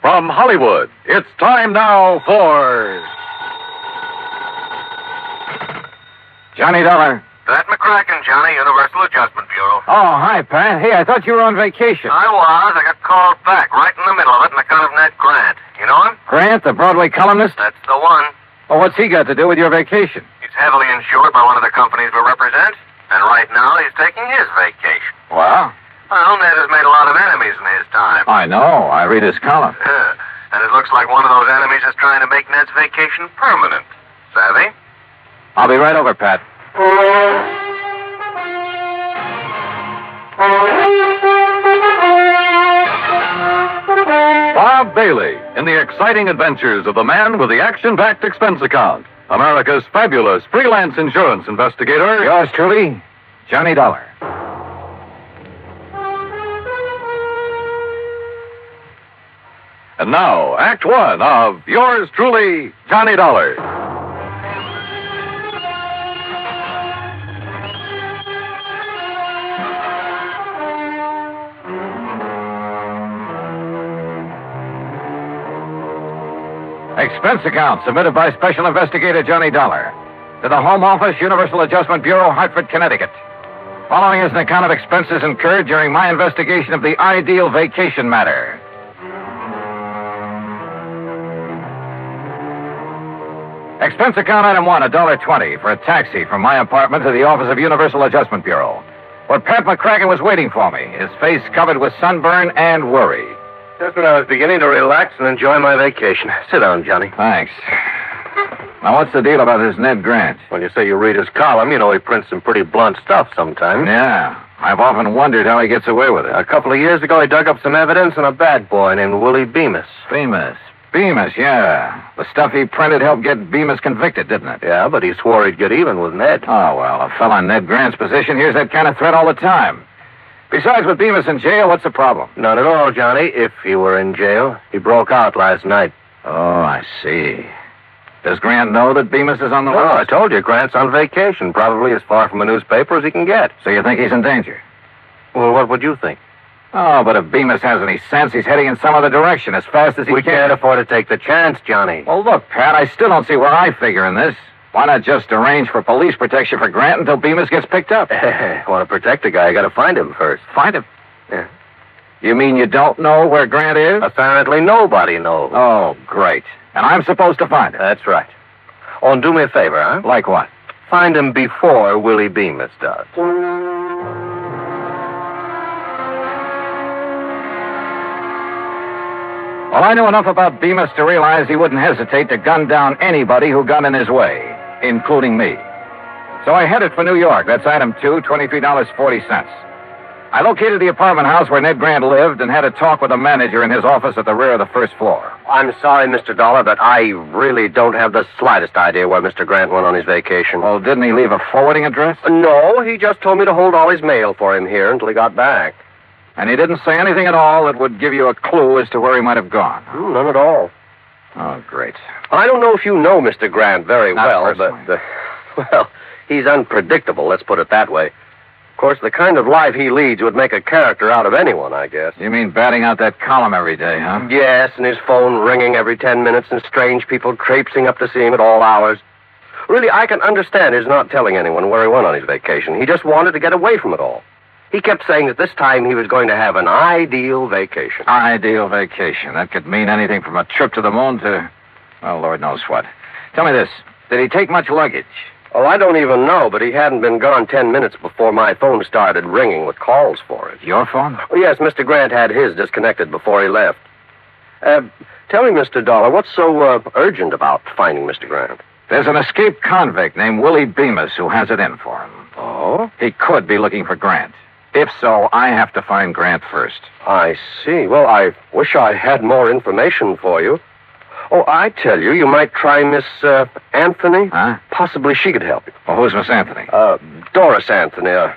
From Hollywood, it's time now for... Johnny Dollar. Pat McCracken, Johnny, Universal Adjustment Bureau. Oh, hi, Pat. Hey, I thought you were on vacation. I was. I got called back right in the middle of it on account of Ned Grant. You know him? Grant, the Broadway columnist? That's the one. Well, what's he got to do with your vacation? He's heavily insured by one of the companies we represent, and right now he's taking his vacation. Well? Well, Ned has made a lot of enemies in his time. I know. I read his column. And it looks like one of those enemies is trying to make Ned's vacation permanent. Savvy? I'll be right over, Pat. Bob Bailey in the exciting adventures of the man with the action-packed expense account. America's fabulous freelance insurance investigator. Yours truly, Johnny Dollar. And now, Act One of yours truly, Johnny Dollar. Expense account submitted by Special Investigator Johnny Dollar to the Home Office, Universal Adjustment Bureau, Hartford, Connecticut. Following is an account of expenses incurred during my investigation of the ideal vacation matter. Expense account item one, $1.20 for a taxi from my apartment to the office of Universal Adjustment Bureau, where Pat McCracken was waiting for me, his face covered with sunburn and worry. Just when I was beginning to relax and enjoy my vacation. Sit down, Johnny. Thanks. Now, what's the deal about this Ned Grant? When you say you read his column, you know he prints some pretty blunt stuff sometimes. Yeah, I've often wondered how he gets away with it. A couple of years ago, he dug up some evidence on a bad boy named Willie Bemis. Bemis, yeah. The stuff he printed helped get Bemis convicted, didn't it? Yeah, but he swore he'd get even with Ned. Oh, well, a fella in Ned Grant's position hears that kind of threat all the time. Besides, with Bemis in jail, what's the problem? None at all, Johnny, if he were in jail. He broke out last night. Oh, I see. Does Grant know that Bemis is on the Oh, list? I told you, Grant's on vacation, probably as far from a newspaper as he can get. So you think he's in danger? Well, what would you think? Oh, but if Bemis has any sense, he's heading in some other direction as fast as he We can. can't afford to take the chance, Johnny. Well, look, Pat, I still don't see where I figure in this. Why not just arrange for police protection for Grant until Bemis gets picked up? Want to protect a guy, you got to find him first. Find him? Yeah. You mean you don't know where Grant is? Apparently nobody knows. Oh, great. And I'm supposed to find him? That's right. Oh, and do me a favor, huh? Like what? Find him before Willie Bemis does. Well, I knew enough about Bemis to realize he wouldn't hesitate to gun down anybody who got in his way, including me. So I headed for New York. That's item two, $23.40. I located the apartment house where Ned Grant lived and had a talk with the manager in his office at the rear of the first floor. I'm sorry, Mr. Dollar, but I really don't have the slightest idea where Mr. Grant went on his vacation. Well, didn't he leave a forwarding address? No, he just told me to hold all his mail for him here until he got back. And he didn't say anything at all that would give you a clue as to where he might have gone? None at all. Oh, great. Well, I don't know if you know Mr. Grant very Not well, personally. but, well, he's unpredictable, let's put it that way. Of course, the kind of life he leads would make a character out of anyone, I guess. You mean batting out that column every day, huh? Yes, and his phone ringing every 10 minutes and strange people traipsing up to see him at all hours. Really, I can understand his not telling anyone where he went on his vacation. He just wanted to get away from it all. He kept saying that this time he was going to have an ideal vacation. Ideal vacation. That could mean anything from a trip to the moon to, well, Lord knows what. Tell me this. Did he take much luggage? Oh, I don't even know, but he hadn't been gone 10 minutes before my phone started ringing with calls for it. Your phone? Oh, yes, Mr. Grant had his disconnected before he left. Tell me, Mr. Dollar, what's so urgent about finding Mr. Grant? There's an escaped convict named Willie Bemis who has it in for him. Oh? He could be looking for Grant. If so, I have to find Grant first. I see. Well, I wish I had more information for you. Oh, I tell you, you might try Miss Anthony. Huh? Possibly she could help you. Well, who's Miss Anthony? Doris Anthony. A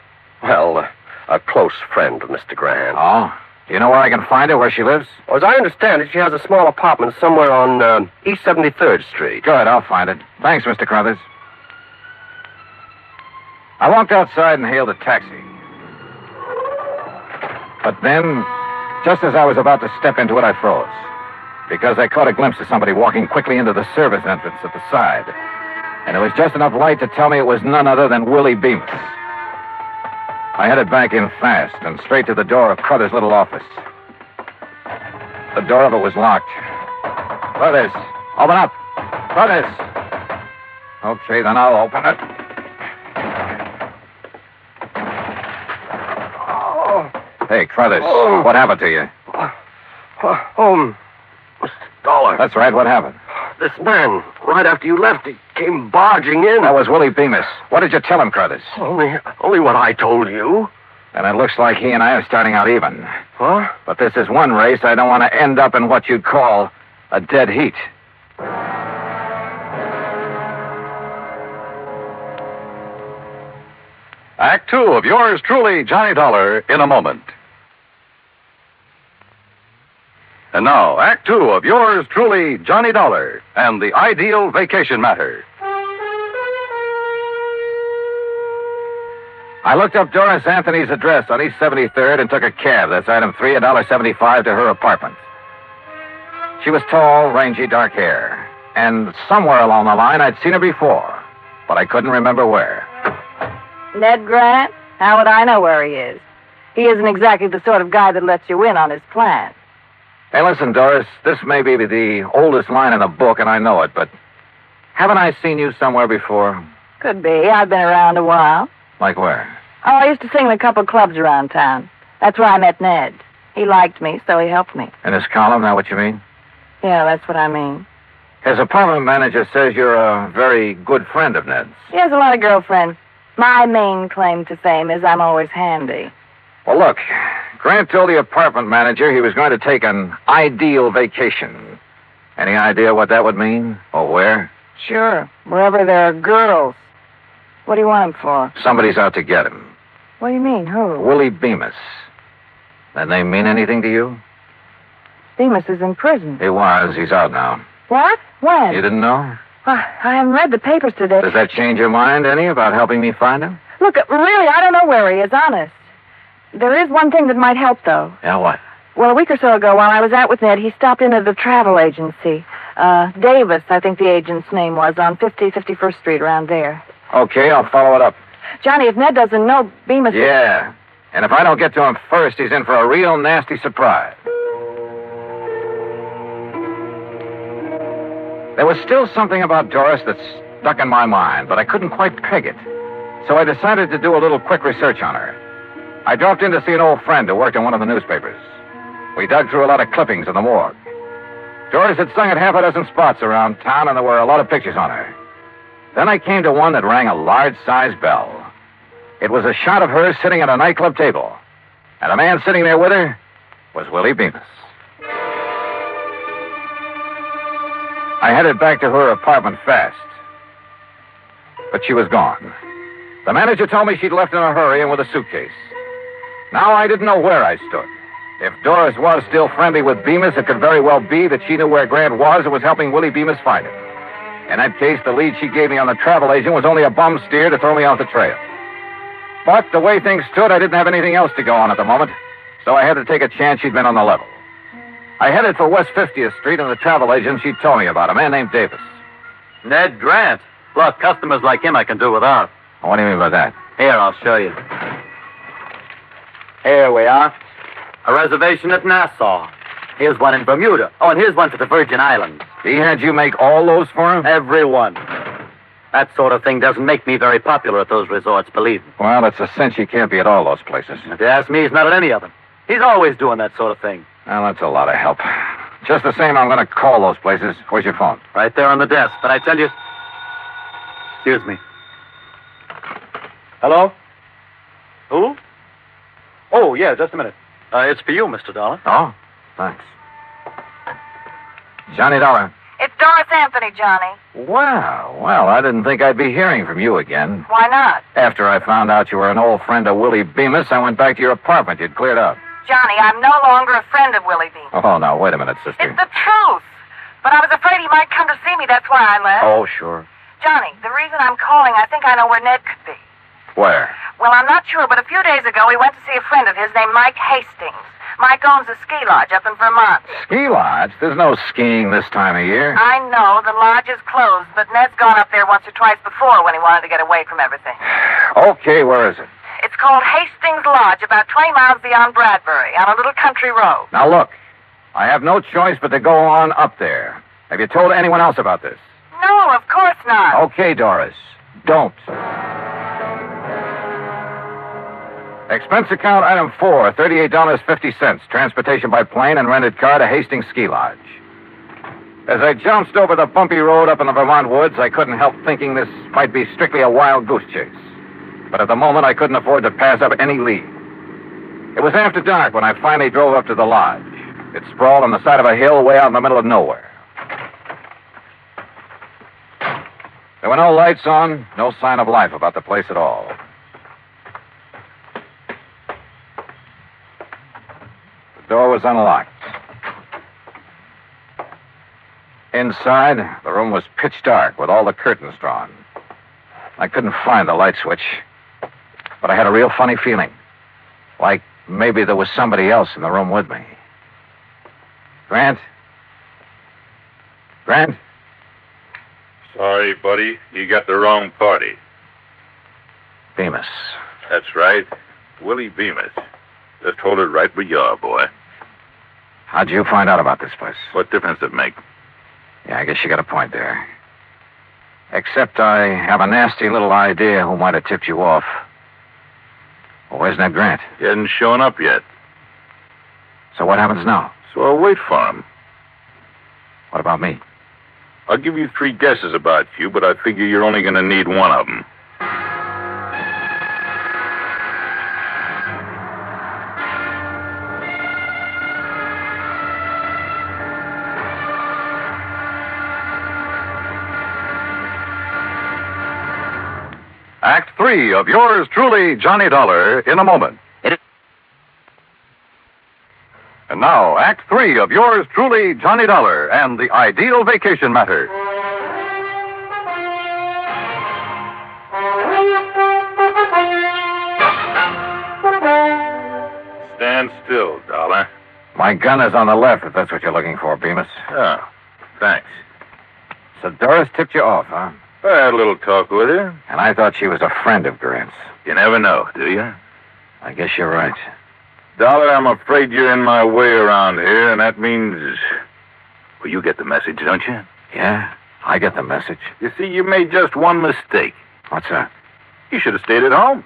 close friend of Mr. Grant. Oh? Do you know where I can find her, where she lives? Well, as I understand it, she has a small apartment somewhere on East 73rd Street. Good, I'll find it. Thanks, Mr. Crothers. I walked outside and hailed a taxi. But then, just as I was about to step into it, I froze. because I caught a glimpse of somebody walking quickly into the service entrance at the side. And there was just enough light to tell me it was none other than Willie Bemis. I headed back in fast and straight to the door of Crother's little office. The door of it was locked. Crothers, open up. Crothers. Okay, then I'll open it. Hey, Crothers, what happened to you? Mr. Dollar. That's right, what happened? This man, right after you left, he came barging in. That was Willie Bemis. What did you tell him, Crothers? Only what I told you. And it looks like he and I are starting out even. Huh? But this is one race I don't want to end up in what you'd call a dead heat. Act two of yours truly, Johnny Dollar, in a moment. And now, Act two of yours truly, Johnny Dollar, and the ideal vacation matter. I looked up Doris Anthony's address on East 73rd and took a cab. That's item 3, $1.75 to her apartment. She was tall, rangy, dark hair. And somewhere along the line, I'd seen her before. But I couldn't remember where. Ned Grant? How would I know where he is? He isn't exactly the sort of guy that lets you in on his plan. Hey, listen, Doris, this may be the oldest line in the book, and I know it, but haven't I seen you somewhere before? Could be. I've been around a while. Like where? Oh, I used to sing in a couple of clubs around town. That's where I met Ned. He liked me, so he helped me. In his column, that what you mean? Yeah, that's what I mean. His apartment manager says you're a very good friend of Ned's. He has a lot of girlfriends. My main claim to fame is I'm always handy. Well, look, Grant told the apartment manager he was going to take an ideal vacation. Any idea what that would mean? Or where? Sure, wherever there are girls. What do you want him for? Somebody's out to get him. What do you mean, who? Willie Bemis. That name mean anything to you? Bemis is in prison. He was. He's out now. What? When? You didn't know? I haven't read the papers today. Does that change your mind any about helping me find him? Look, really, I don't know where he is, honest. There is one thing that might help, though. Yeah, what? Well, a week or so ago, while I was out with Ned, he stopped into the travel agency. Davis, I think the agent's name was, on 51st Street, around there. Okay, I'll follow it up. Johnny, if Ned doesn't know, Bemis... Yeah, and if I don't get to him first, he's in for a real nasty surprise. There was still something about Doris that stuck in my mind, but I couldn't quite peg it. So I decided to do a little quick research on her. I dropped in to see an old friend who worked in one of the newspapers. We dug through a lot of clippings in the morgue. Doris had sung at half a dozen spots around town, and there were a lot of pictures on her. Then I came to one that rang a large-sized bell. It was a shot of her sitting at a nightclub table. And the man sitting there with her was Willie Bemis. I headed back to her apartment fast. But she was gone. The manager told me she'd left in a hurry and with a suitcase. Now I didn't know where I stood. If Doris was still friendly with Bemis, it could very well be that she knew where Grant was and was helping Willie Bemis find him. In that case, the lead she gave me on the travel agent was only a bum steer to throw me off the trail. But the way things stood, I didn't have anything else to go on at the moment, so I had to take a chance she'd been on the level. I headed for West 50th Street and the travel agent she told me about, a man named Davis. Ned Grant. Look, customers like him I can do without. What do you mean by that? Here, I'll show you. Here we are. A reservation at Nassau. Here's one in Bermuda. Oh, and here's one for the Virgin Islands. He had you make all those for him? Every one. That sort of thing doesn't make me very popular at those resorts, believe me. Well, it's a cinch he can't be at all those places. If you ask me, he's not at any of them. He's always doing that sort of thing. Well, that's a lot of help. Just the same, I'm going to call those places. Where's your phone? Right there on the desk. But I tell you... Excuse me. Hello? Who? Oh, yeah, just a minute. It's for you, Mr. Dollar. Oh, thanks. Johnny Dollar. It's Doris Anthony, Johnny. Wow. Well, I didn't think I'd be hearing from you again. Why not? After I found out you were an old friend of Willie Bemis, I went back to your apartment. You'd cleared up. Johnny, I'm no longer a friend of Willie Bemis. Oh, now, wait a minute, sister. It's the truth. But I was afraid he might come to see me. That's why I left. Oh, sure. Johnny, the reason I'm calling, I think I know where Ned could be. Where? Well, I'm not sure, but a few days ago, he went to see a friend of his named Mike Hastings. Mike owns a ski lodge up in Vermont. Ski lodge? There's no skiing this time of year. I know, the lodge is closed, but Ned's gone up there once or twice before when he wanted to get away from everything. Okay, where is it? It's called Hastings Lodge, about 20 miles beyond Bradbury, on a little country road. Now look, I have no choice but to go on up there. Have you told anyone else about this? No, of course not. Okay, Doris. Don't. Expense account item 4, $38.50. Transportation by plane and rented car to Hastings Ski Lodge. As I jounced over the bumpy road up in the Vermont woods, I couldn't help thinking this might be strictly a wild goose chase. But at the moment, I couldn't afford to pass up any lead. It was after dark when I finally drove up to the lodge. It sprawled on the side of a hill way out in the middle of nowhere. There were no lights on, no sign of life about the place at all. The door was unlocked. Inside, the room was pitch dark with all the curtains drawn. I couldn't find the light switch, but I had a real funny feeling. Like maybe there was somebody else in the room with me. Grant? Grant? Sorry, buddy. You got the wrong party. Bemis. That's right. Willie Bemis. Just hold it right where you are, boy. How'd you find out about this place? What difference does it make? Yeah, I guess you got a point there. Except I have a nasty little idea who might have tipped you off. Well, where's Ned Grant? He hasn't shown up yet. So what happens now? So I'll wait for him. What about me? I'll give you 3 guesses about you, but I figure you're only going to need one of them. Act 3 of yours truly, Johnny Dollar, in a moment. And now, Act 3 of yours truly, Johnny Dollar, and the ideal vacation matter. Stand still, Dollar. My gun is on the left, if that's what you're looking for, Bemis. Oh, thanks. So Doris tipped you off, huh? I had a little talk with her. And I thought she was a friend of Grant's. You never know, do you? I guess you're right. Dollar, I'm afraid you're in my way around here, and that means... Well, you get the message, don't you? Yeah, I get the message. You see, you made just one mistake. What's that? You should have stayed at home.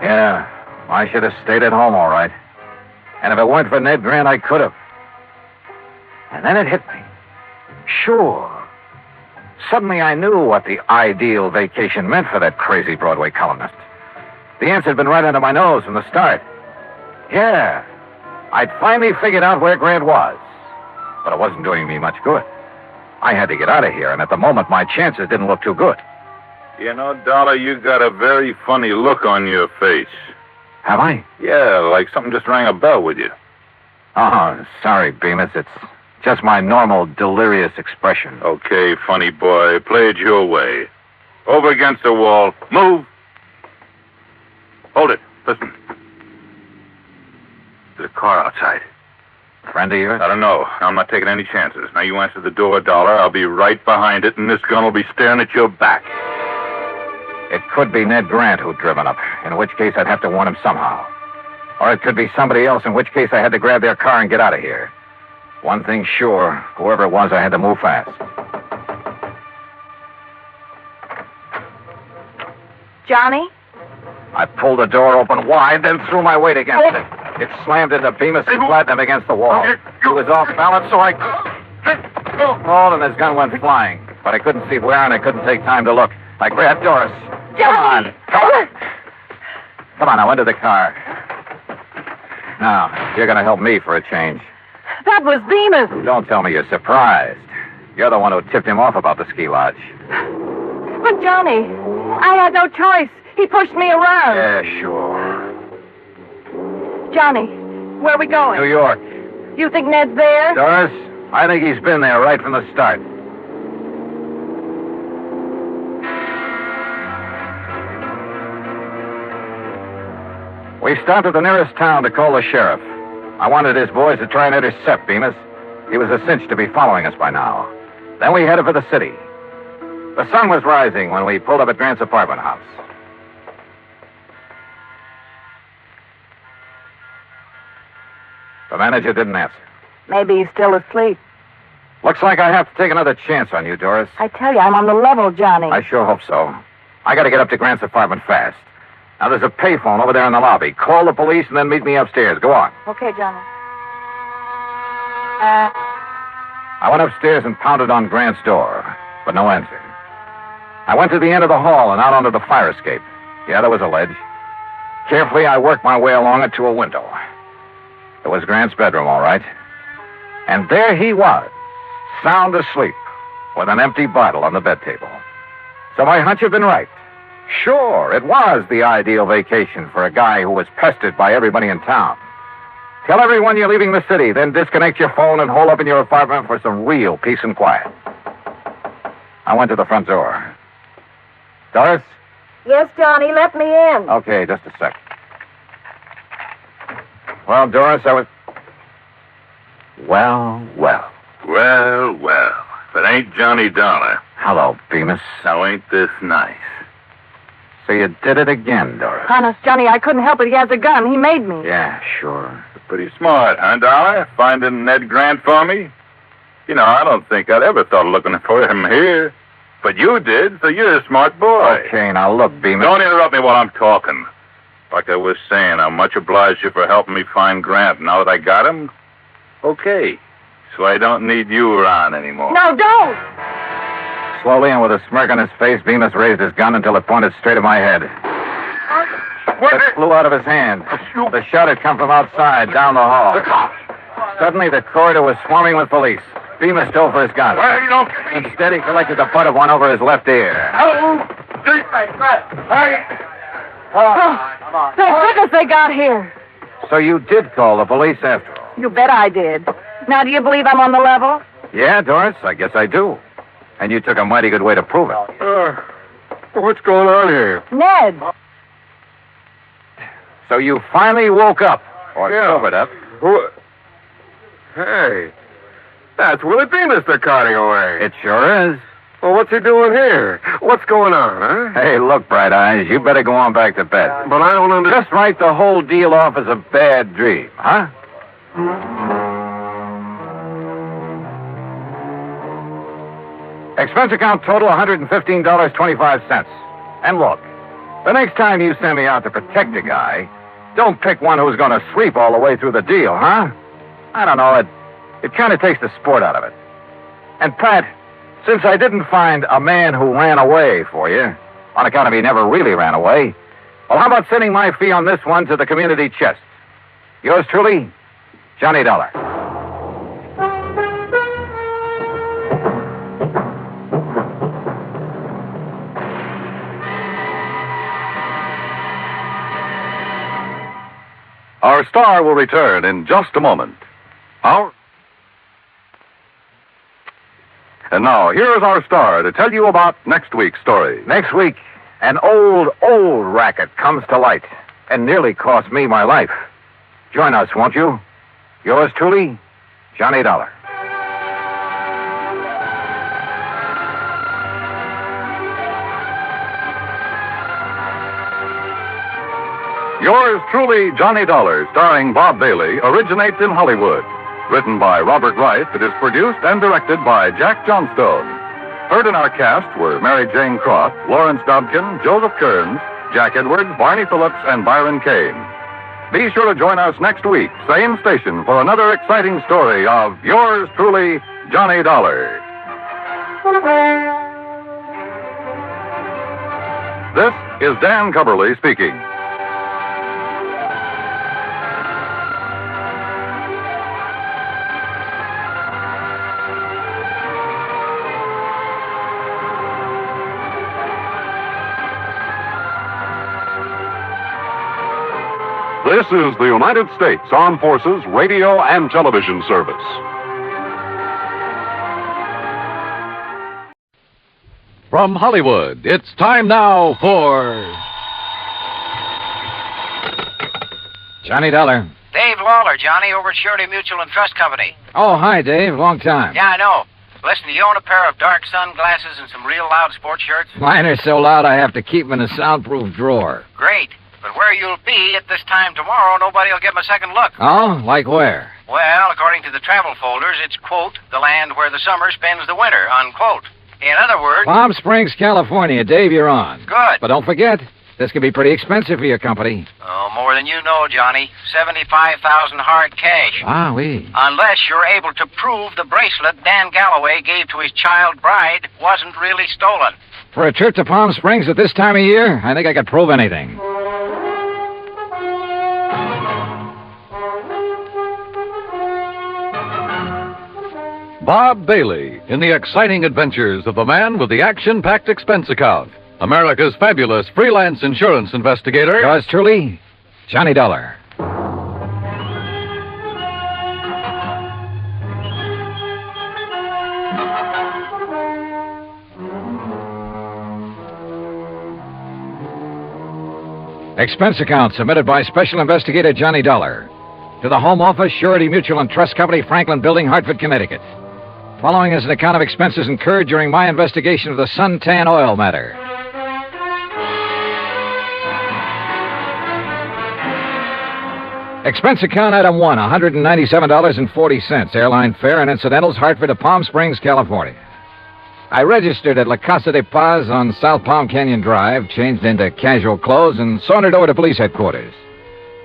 Yeah, I should have stayed at home, all right. And if it weren't for Ned Grant, I could have. And then it hit me. Sure. Suddenly I knew what the ideal vacation meant for that crazy Broadway columnist. The answer had been right under my nose from the start. Yeah, I'd finally figured out where Grant was. But it wasn't doing me much good. I had to get out of here, and at the moment, my chances didn't look too good. You know, Dollar, you got a very funny look on your face. Have I? Yeah, like something just rang a bell with you. Oh, sorry, Bemis. It's just my normal delirious expression. Okay, funny boy, play it your way. Over against the wall. Move. Hold it. Listen. There's a car outside. Friend of yours? I don't know. I'm not taking any chances. Now, you answer the door, Dollar. I'll be right behind it, and this gun will be staring at your back. It could be Ned Grant who'd driven up, in which case I'd have to warn him somehow. Or it could be somebody else, in which case I had to grab their car and get out of here. One thing sure, whoever it was, I had to move fast. Johnny? I pulled the door open wide, then threw my weight against it. It slammed into Bemis and flattened him against the wall. He was off balance, so I... Oh, and his gun went flying. But I couldn't see where, and I couldn't take time to look. I grabbed Doris. Come on. Come on, now, into the car. Now, you're going to help me for a change. That was Bemis. Don't tell me you're surprised. You're the one who tipped him off about the ski lodge. But, Johnny, I had no choice. He pushed me around. Yeah, sure. Johnny, where are we going? New York. You think Ned's there? Doris, I think he's been there right from the start. We stopped at the nearest town to call the sheriff. I wanted his boys to try and intercept Bemis. He was a cinch to be following us by now. Then we headed for the city. The sun was rising when we pulled up at Grant's apartment house. The manager didn't answer. Maybe he's still asleep. Looks like I have to take another chance on you, Doris. I tell you, I'm on the level, Johnny. I sure hope so. I gotta get up to Grant's apartment fast. Now, there's a payphone over there in the lobby. Call the police and then meet me upstairs. Go on. Okay, Johnny. I went upstairs and pounded on Grant's door, but no answer. I went to the end of the hall and out onto the fire escape. Yeah, there was a ledge. Carefully, I worked my way along it to a window. It was Grant's bedroom, all right. And there he was, sound asleep, with an empty bottle on the bed table. So my hunch had been right. Sure, it was the ideal vacation for a guy who was pestered by everybody in town. Tell everyone you're leaving the city, then disconnect your phone and hole up in your apartment for some real peace and quiet. I went to the front door. Doris? Yes, Johnny, let me in. Okay, just a sec. Well, Doris, I was... Well. Well, if it ain't Johnny Dollar. Hello, Bemis. Now, ain't this nice? So you did it again, Doris. Honest, Johnny, I couldn't help it. He has a gun. He made me. Yeah, sure. Pretty smart, huh, Dollar? Finding Ned Grant for me? You know, I don't think I'd ever thought of looking for him here. But you did, so you're a smart boy. Okay, now look, Bemis. Don't interrupt me while I'm talking. Like I was saying, I'm much obliged you for helping me find Grant. Now that I got him, okay. So I don't need you around anymore. No, don't! Slowly and with a smirk on his face, Bemis raised his gun until it pointed straight at my head. It flew out of his hand. The shot had come from outside, down the hall. Suddenly, the corridor was swarming with police. Bemis dove for his gun. Well, you don't... Instead, he collected the butt of one over his left ear. Thank goodness they got here. So you did call the police after all? You bet I did. Now, do you believe I'm on the level? Yeah, Doris, I guess I do. And you took a mighty good way to prove it. What's going on here? Ned. So you finally woke up. Or Yeah. sobered up. Hey, that's Willie Bemis they're carting away. It sure is. Well, what's he doing here? What's going on, huh? Hey, look, Bright Eyes, you better go on back to bed. But I don't understand. Just write the whole deal off as a bad dream, huh? Expense account total $115.25. And look, the next time you send me out to protect a guy, don't pick one who's going to sleep all the way through the deal, huh? I don't know, it kind of takes the sport out of it. And Pat, since I didn't find a man who ran away for you, on account of he never really ran away, well, how about sending my fee on this one to the community chest? Yours truly, Johnny Dollar. Our star will return in just a moment. And now, here is our star to tell you about next week's story. Next week, an old racket comes to light and nearly cost me my life. Join us, won't you? Yours truly, Johnny Dollar. Yours truly, Johnny Dollar, starring Bob Bailey, originates in Hollywood. Written by Robert Wright, it is produced and directed by Jack Johnstone. Heard in our cast were Mary Jane Croft, Lawrence Dobkin, Joseph Kearns, Jack Edwards, Barney Phillips, and Byron Kane. Be sure to join us next week, same station, for another exciting story of yours truly, Johnny Dollar. This is Dan Cubberly speaking. This is the United States Armed Forces Radio and Television Service. From Hollywood, it's time now for Johnny Dollar. Dave Lawler, Johnny, over at Surety Mutual and Trust Company. Oh, hi, Dave. Long time. Yeah, I know. Listen, do you own a pair of dark sunglasses and some real loud sports shirts? Mine are so loud I have to keep them in a soundproof drawer. Great. But where you'll be at this time tomorrow, nobody will give 'em a second look. Oh? Like where? Well, according to the travel folders, it's, quote, the land where the summer spends the winter, unquote. In other words... Palm Springs, California. Dave, you're on. Good. But don't forget, this could be pretty expensive for your company. Oh, more than you know, Johnny. $75,000 hard cash. Ah, oui. Unless you're able to prove the bracelet Dan Galloway gave to his child bride wasn't really stolen. For a trip to Palm Springs at this time of year, I think I could prove anything. Bob Bailey in the exciting adventures of the man with the action-packed expense account. America's fabulous freelance insurance investigator. Yours truly, Johnny Dollar. Expense account submitted by Special Investigator Johnny Dollar to the Home Office, Surety Mutual and Trust Company, Franklin Building, Hartford, Connecticut. Following is an account of expenses incurred during my investigation of the suntan oil matter. Expense account item 1, $197.40. Airline fare and incidentals, Hartford to Palm Springs, California. I registered at La Casa de Paz on South Palm Canyon Drive, changed into casual clothes, and sauntered over to police headquarters.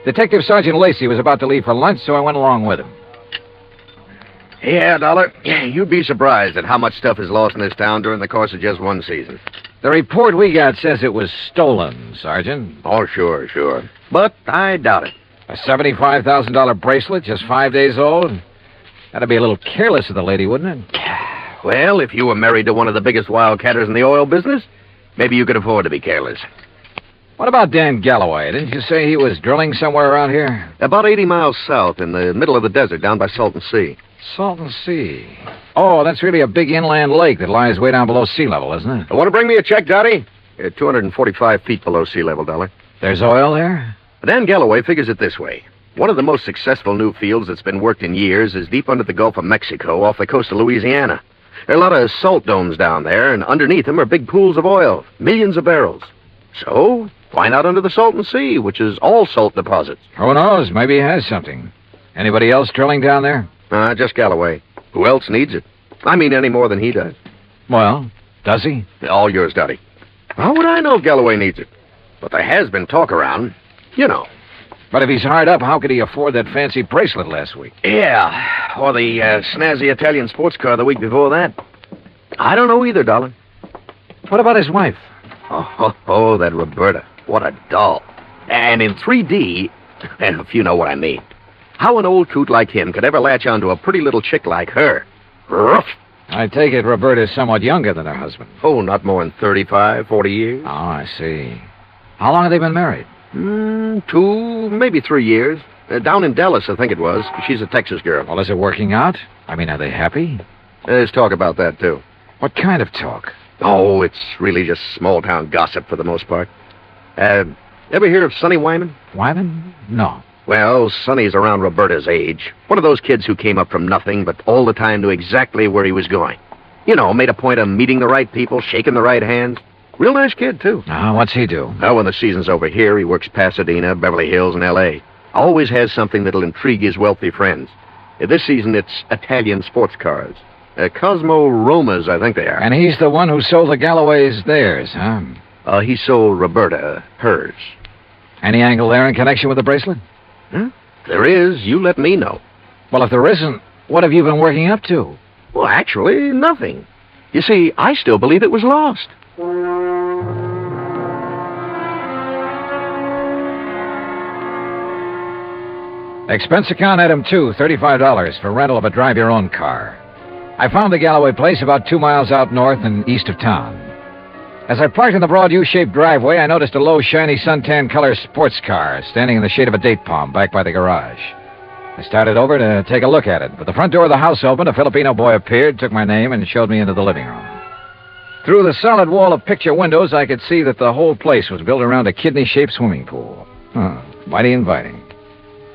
Detective Sergeant Lacey was about to leave for lunch, so I went along with him. Yeah, Dollar. You'd be surprised at how much stuff is lost in this town during the course of just one season. The report we got says it was stolen, Sergeant. Oh, sure. But I doubt it. A $75,000 bracelet, just 5 days old? That'd be a little careless of the lady, wouldn't it? Well, if you were married to one of the biggest wildcatters in the oil business, maybe you could afford to be careless. What about Dan Galloway? Didn't you say he was drilling somewhere around here? About 80 miles south, in the middle of the desert, down by Salton Sea. Salton Sea. Oh, that's really a big inland lake that lies way down below sea level, isn't it? Want to bring me a check, Dottie? 245 feet below sea level, Dollar. There's oil there? Dan Galloway figures it this way. One of the most successful new fields that's been worked in years is deep under the Gulf of Mexico off the coast of Louisiana. There are a lot of salt domes down there, and underneath them are big pools of oil, millions of barrels. So, why not under the Salton Sea, which is all salt deposits? Who knows? Maybe he has something. Anybody else drilling down there? Just Galloway. Who else needs it? I mean, any more than he does. Well, does he? All yours, Dottie. How would I know if Galloway needs it? But there has been talk around. You know. But if he's hard up, how could he afford that fancy bracelet last week? Yeah, or the snazzy Italian sports car the week before that. I don't know either, Dollar. What about his wife? Oh, that Roberta. What a doll. And in 3D, if you know what I mean. How an old coot like him could ever latch onto a pretty little chick like her? Rough. I take it Roberta's somewhat younger than her husband. Oh, not more than 35, 40 years. Oh, I see. How long have they been married? 2, maybe 3 years. Down in Dallas, I think it was. She's a Texas girl. Well, is it working out? I mean, are they happy? There's talk about that, too. What kind of talk? Oh, it's really just small-town gossip for the most part. Ever hear of Sonny Wyman? Wyman? No. Well, Sonny's around Roberta's age. One of those kids who came up from nothing, but all the time knew exactly where he was going. You know, made a point of meeting the right people, shaking the right hands. Real nice kid, too. What's he do? Well, when the season's over here, he works Pasadena, Beverly Hills, and L.A. Always has something that'll intrigue his wealthy friends. This season, it's Italian sports cars. Cosmo Romas, I think they are. And he's the one who sold the Galloways theirs, huh? He sold Roberta hers. Any angle there in connection with the bracelet? Huh? If there is, you let me know. Well, if there isn't, what have you been working up to? Well, actually, nothing. You see, I still believe it was lost. Expense account item 2, $35 for rental of a drive-your-own car. I found the Galloway place about 2 miles out north and east of town. As I parked in the broad U-shaped driveway, I noticed a low, shiny suntan color sports car standing in the shade of a date palm back by the garage. I started over to take a look at it, but the front door of the house opened, a Filipino boy appeared, took my name, and showed me into the living room. Through the solid wall of picture windows, I could see that the whole place was built around a kidney-shaped swimming pool. Mighty inviting.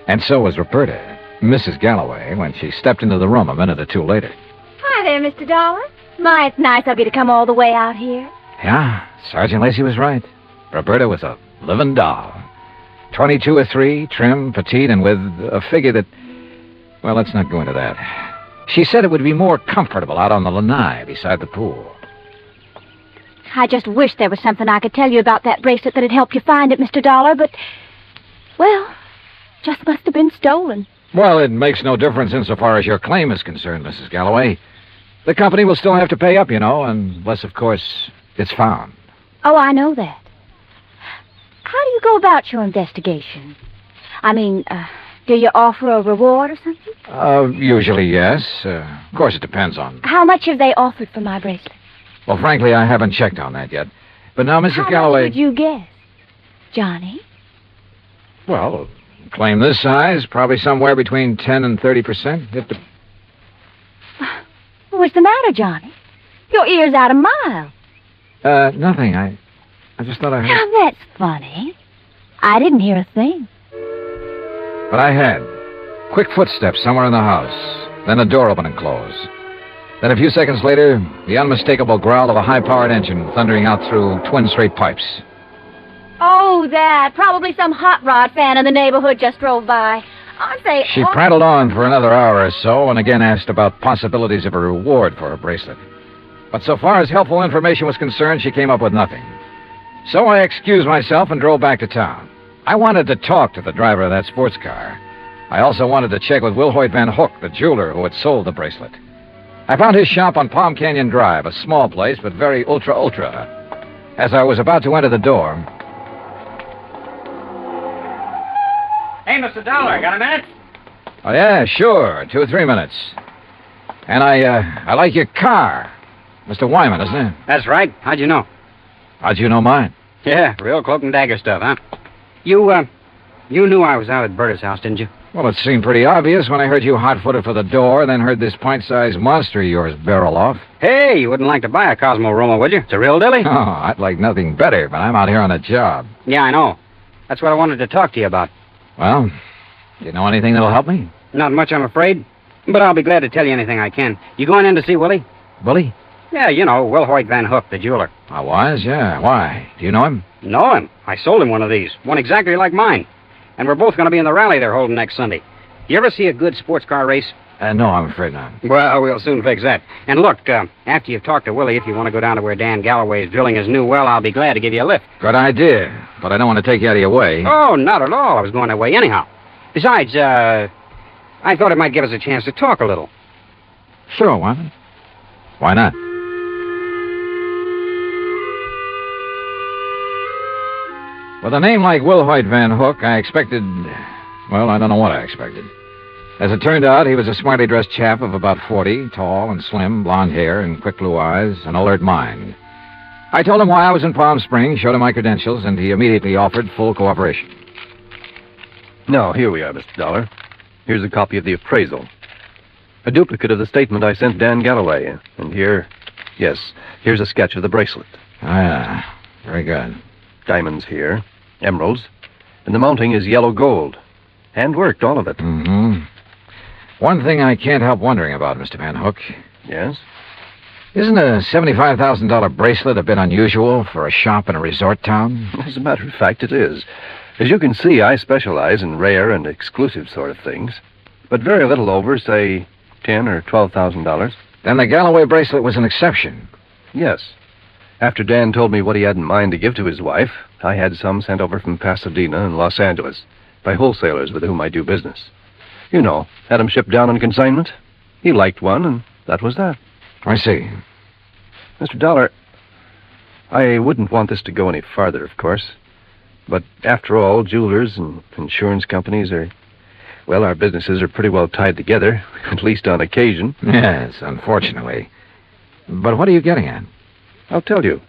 And so was Roberta, Mrs. Galloway, when she stepped into the room a minute or two later. Hi there, Mr. Dollar. My, it's nice of you to come all the way out here. Yeah, Sergeant Lacey was right. Roberta was a living doll. 22 or 3, trim, petite, and with a figure that... Well, let's not go into that. She said it would be more comfortable out on the lanai beside the pool. I just wish there was something I could tell you about that bracelet that'd help you find it, Mr. Dollar, but... Well, just must have been stolen. Well, it makes no difference insofar as your claim is concerned, Mrs. Galloway. The company will still have to pay up, unless, of course, it's found. Oh, I know that. How do you go about your investigation? I mean, do you offer a reward or something? Usually, yes. Of course, it depends on... How much have they offered for my bracelet? Well, frankly, I haven't checked on that yet. But now, Mrs. How Galloway... much would you guess, Johnny? Well, claim this size, probably somewhere between 10 and 30%. What's the matter, Johnny? Your ear's out a mile. Nothing. I just thought I heard... Now, that's funny. I didn't hear a thing. But I had. Quick footsteps somewhere in the house. Then a door open and close. Then a few seconds later, the unmistakable growl of a high-powered engine thundering out through twin straight pipes. Oh, that. Probably some hot rod fan in the neighborhood just drove by. I say... She prattled on for another hour or so and again asked about possibilities of a reward for her bracelet. But so far as helpful information was concerned, she came up with nothing. So I excused myself and drove back to town. I wanted to talk to the driver of that sports car. I also wanted to check with Wilhoit Van Hook, the jeweler who had sold the bracelet. I found his shop on Palm Canyon Drive, a small place, but very ultra. As I was about to enter the door... Hey, Mr. Dollar, got a minute? Oh, yeah, sure. 2 or 3 minutes. And I like your car. Mr. Wyman, isn't it? That's right. How'd you know? How'd you know mine? Yeah, real cloak and dagger stuff, huh? You knew I was out at Berta's house, didn't you? Well, it seemed pretty obvious when I heard you hot-footed for the door, then heard this pint-sized monster of yours barrel off. Hey, you wouldn't like to buy a Cosmo Roma, would you? It's a real dilly. Oh, I'd like nothing better, but I'm out here on a job. Yeah, I know. That's what I wanted to talk to you about. Well, do you know anything that'll help me? Not much, I'm afraid. But I'll be glad to tell you anything I can. You going in to see Willie? Willie? Yeah, you know, Wilhoit Van Hook, the jeweler. I was, yeah. Why? Do you know him? Know him. I sold him one of these. One exactly like mine. And we're both going to be in the rally they're holding next Sunday. You ever see a good sports car race? No, I'm afraid not. Well, we'll soon fix that. And look, after you've talked to Willie, if you want to go down to where Dan Galloway is drilling his new well, I'll be glad to give you a lift. Good idea, but I don't want to take you out of your way. Oh, not at all. I was going that way anyhow. Besides, I thought it might give us a chance to talk a little. Sure, why not? Why not? With a name like Wilhoit Van Hook, I expected... Well, I don't know what I expected. As it turned out, he was a smartly dressed chap of about 40, tall and slim, blonde hair and quick blue eyes, an alert mind. I told him why I was in Palm Springs, showed him my credentials, and he immediately offered full cooperation. Now, here we are, Mr. Dollar. Here's a copy of the appraisal. A duplicate of the statement I sent Dan Galloway. And here's a sketch of the bracelet. Ah, very good. Diamonds here, emeralds, and the mounting is yellow gold. Hand-worked, all of it. Mm-hmm. One thing I can't help wondering about, Mr. Van Hook. Yes? Isn't a $75,000 bracelet a bit unusual for a shop in a resort town? As a matter of fact, it is. As you can see, I specialize in rare and exclusive sort of things. But very little over, say, $10,000 or $12,000. Then the Galloway bracelet was an exception. Yes. After Dan told me what he had in mind to give to his wife, I had some sent over from Pasadena and Los Angeles by wholesalers with whom I do business. You know, had 'em shipped down on consignment. He liked one, and that was that. I see. Mr. Dollar, I wouldn't want this to go any farther, of course. But after all, jewelers and insurance companies our businesses are pretty well tied together, at least on occasion. Yes, unfortunately. But what are you getting at? I'll tell you.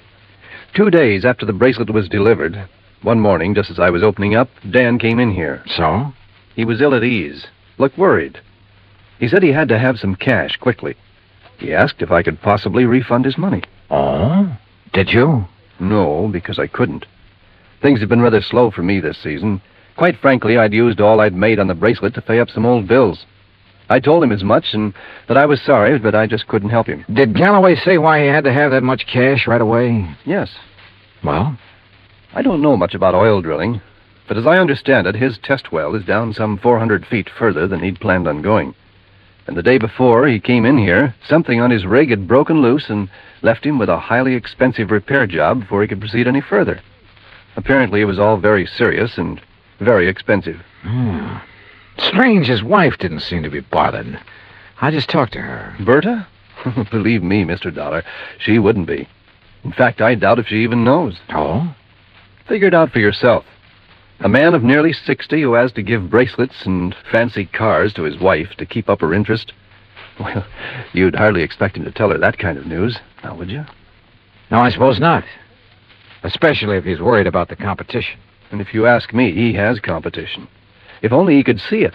2 days after the bracelet was delivered, one morning, just as I was opening up, Dan came in here. So? He was ill at ease, looked worried. He said he had to have some cash quickly. He asked if I could possibly refund his money. Oh? Did you? No, because I couldn't. Things have been rather slow for me this season. Quite frankly, I'd used all I'd made on the bracelet to pay up some old bills. I told him as much and that I was sorry, but I just couldn't help him. Did Galloway say why he had to have that much cash right away? Yes. Well? I don't know much about oil drilling, but as I understand it, his test well is down some 400 feet further than he'd planned on going. And the day before he came in here, something on his rig had broken loose and left him with a highly expensive repair job before he could proceed any further. Apparently it was all very serious and very expensive. Strange his wife didn't seem to be bothered. I just talked to her. Berta? Believe me, Mr. Dollar, she wouldn't be. In fact, I doubt if she even knows. Oh? Figure it out for yourself. A man of nearly 60 who has to give bracelets and fancy cars to his wife to keep up her interest. Well, you'd hardly expect him to tell her that kind of news, now would you? No, I suppose not. Especially if he's worried about the competition. And if you ask me, he has competition. If only he could see it.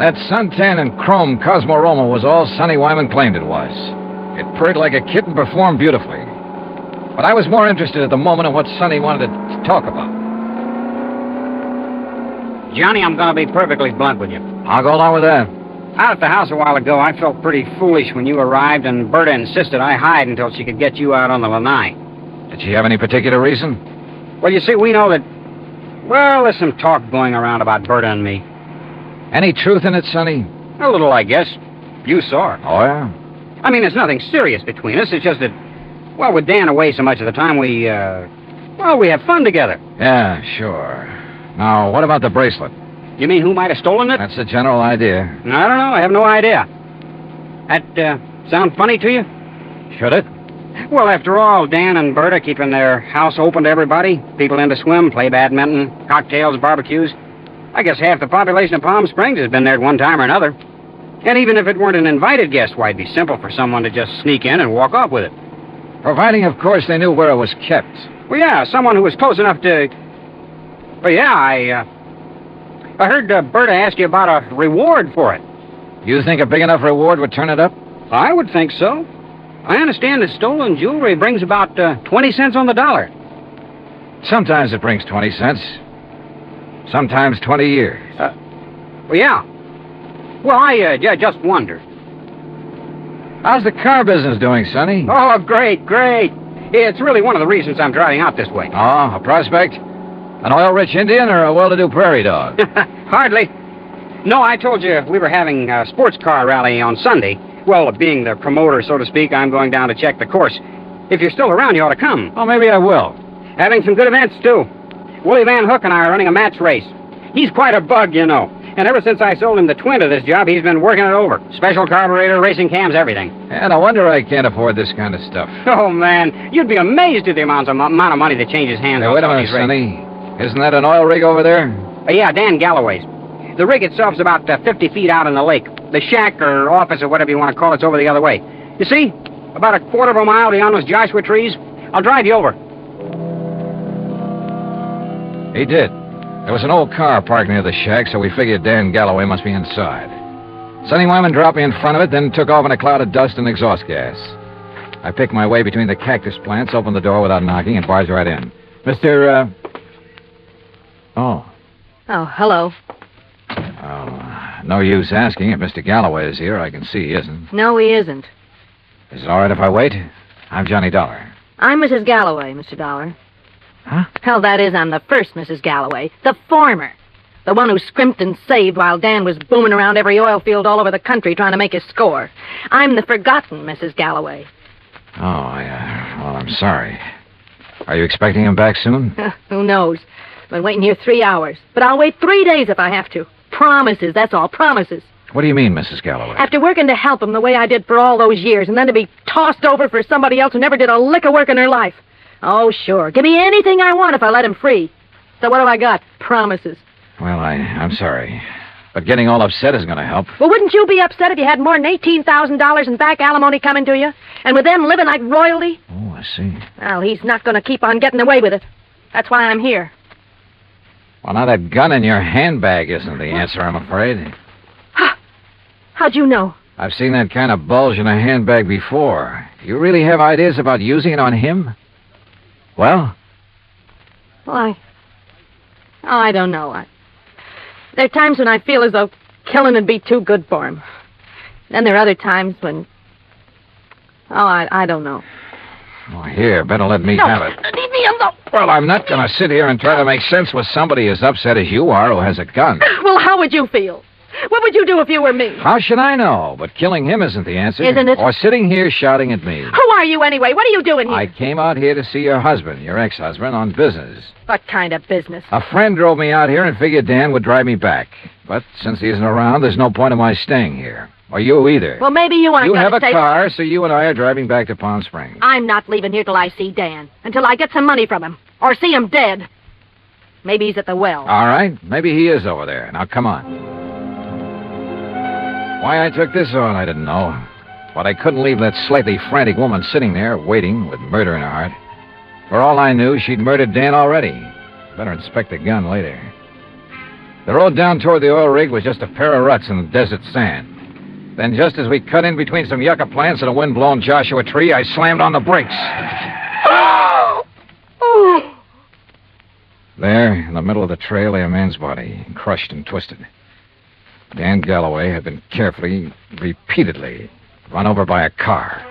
That suntan and chrome Cosmorama was all Sonny Wyman claimed it was. It purred like a kitten, performed beautifully. But I was more interested at the moment in what Sonny wanted to talk about. Johnny, I'm going to be perfectly blunt with you. I'll go along with that. Out at the house a while ago, I felt pretty foolish when you arrived, and Berta insisted I hide until she could get you out on the lanai. Did she have any particular reason? Well, you see, we know that... Well, there's some talk going around about Berta and me. Any truth in it, Sonny? A little, I guess. You saw it. Oh, yeah? I mean, there's nothing serious between us. It's just that, well, with Dan away so much of the time, we have fun together. Yeah, sure. Now, what about the bracelet? You mean who might have stolen it? That's the general idea. I don't know. I have no idea. That, sound funny to you? Should it? Well, after all, Dan and Berta keeping their house open to everybody. People in to swim, play badminton, cocktails, barbecues. I guess half the population of Palm Springs has been there at one time or another. And even if it weren't an invited guest, why, it'd be simple for someone to just sneak in and walk off with it. Providing, of course, they knew where it was kept. Well, yeah, someone who was close enough to... Well, yeah, I heard Berta ask you about a reward for it. You think a big enough reward would turn it up? I would think so. I understand that stolen jewelry brings about 20 cents on the dollar. Sometimes it brings 20 cents. Sometimes 20 years. Well, yeah. Well, I just wondered. How's the car business doing, Sonny? Oh, great, great. It's really one of the reasons I'm driving out this way. Oh, a prospect? An oil-rich Indian or a well-to-do prairie dog? Hardly. No, I told you we were having a sports car rally on Sunday. Well, being the promoter, so to speak, I'm going down to check the course. If you're still around, you ought to come. Oh, maybe I will. Having some good events, too. Willie Van Hook and I are running a match race. He's quite a bug, you know. And ever since I sold him the twin to this job, he's been working it over. Special carburetor, racing cams, everything. And I wonder I can't afford this kind of stuff. Oh, man. You'd be amazed at the amount of money that changes hands. Hey, wait a minute, Sonny. Isn't that an oil rig over there? Yeah, Dan Galloway's. The rig itself's about 50 feet out in the lake. The shack or office or whatever you want to call it's over the other way. You see? About a quarter of a mile beyond those Joshua trees. I'll drive you over. He did. There was an old car parked near the shack, so we figured Dan Galloway must be inside. Sonny Wyman dropped me in front of it, then took off in a cloud of dust and exhaust gas. I picked my way between the cactus plants, opened the door without knocking, and barged right in. Oh, hello. Oh, no use asking if Mr. Galloway is here. I can see he isn't. No, he isn't. Is it all right if I wait? I'm Johnny Dollar. I'm Mrs. Galloway, Mr. Dollar. Huh? Hell, that is, I'm the first Mrs. Galloway. The former. The one who scrimped and saved while Dan was booming around every oil field all over the country trying to make his score. I'm the forgotten Mrs. Galloway. Oh, yeah. Well, I'm sorry. Are you expecting him back soon? Who knows? I've been waiting here 3 hours. But I'll wait 3 days if I have to. Promises, that's all, promises. What do you mean, Mrs. Galloway? After working to help him the way I did for all those years, and then to be tossed over for somebody else who never did a lick of work in her life. Oh, sure. Give me anything I want if I let him free. So what have I got? Promises. Well, I'm sorry. But getting all upset is going to help. Well, wouldn't you be upset if you had more than $18,000 in back alimony coming to you? And with them living like royalty? Oh, I see. Well, he's not going to keep on getting away with it. That's why I'm here. Well, now that gun in your handbag isn't the answer, I'm afraid. How'd you know? I've seen that kind of bulge in a handbag before. You really have ideas about using it on him? Well? Well, I don't know. There are times when I feel as though killing would be too good for him. Then there are other times when... I don't know. Oh, here, better let me have it. Leave me alone. Well, I'm not going to sit here and try to make sense with somebody as upset as you are who has a gun. Well, how would you feel? What would you do if you were me? How should I know? But killing him isn't the answer. Isn't it? Or sitting here shouting at me. Who are you anyway? What are you doing here? I came out here to see your husband, your ex-husband, on business. What kind of business? A friend drove me out here and figured Dan would drive me back. But since he isn't around, there's no point in my staying here. Or you either. Well, maybe you aren't You going have to a car, so you and I are driving back to Palm Springs. I'm not leaving here till I see Dan. Until I get some money from him. Or see him dead. Maybe he's at the well. All right. Maybe he is over there. Now, come on. Why I took this on, I didn't know. But I couldn't leave that slightly frantic woman sitting there, waiting, with murder in her heart. For all I knew, she'd murdered Dan already. Better inspect the gun later. The road down toward the oil rig was just a pair of ruts in the desert sand. Then just as we cut in between some yucca plants and a wind-blown Joshua tree, I slammed on the brakes. There, in the middle of the trail, lay a man's body, crushed and twisted. Dan Galloway had been carefully, repeatedly, run over by a car.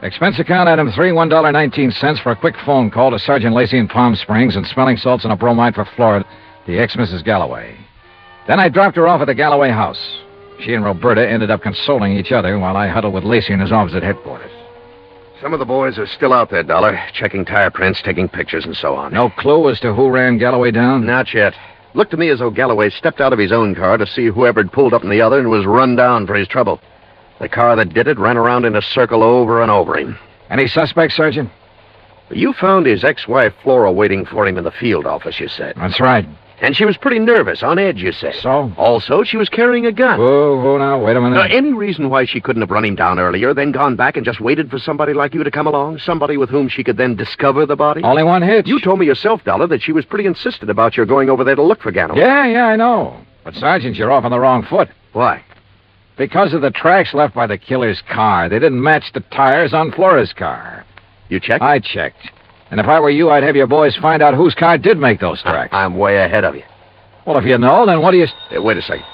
Expense account item 3, $1.19 for a quick phone call to Sergeant Lacey in Palm Springs and smelling salts and a bromide for Florida, the ex-Mrs. Galloway. Then I dropped her off at the Galloway house. She and Roberta ended up consoling each other while I huddled with Lacey in his office at headquarters. Some of the boys are still out there, Dollar, checking tire prints, taking pictures, and so on. No clue as to who ran Galloway down? Not yet. Looked to me as though Galloway stepped out of his own car to see whoever had pulled up in the other and was run down for his trouble. The car that did it ran around in a circle over and over him. Any suspects, Sergeant? You found his ex-wife, Flora, waiting for him in the field office, you said. That's right. And she was pretty nervous, on edge, you said. So? Also, she was carrying a gun. Whoa, now, wait a minute. Now, any reason why she couldn't have run him down earlier, then gone back and just waited for somebody like you to come along? Somebody with whom she could then discover the body? Only one hitch. You told me yourself, Dollar, that she was pretty insistent about your going over there to look for Galloway. Yeah, I know. But, Sergeant, you're off on the wrong foot. Why? Because of the tracks left by the killer's car. They didn't match the tires on Flora's car. You checked? I checked. And if I were you, I'd have your boys find out whose car did make those tracks. I'm way ahead of you. Well, if you know, then what do you... Wait a second.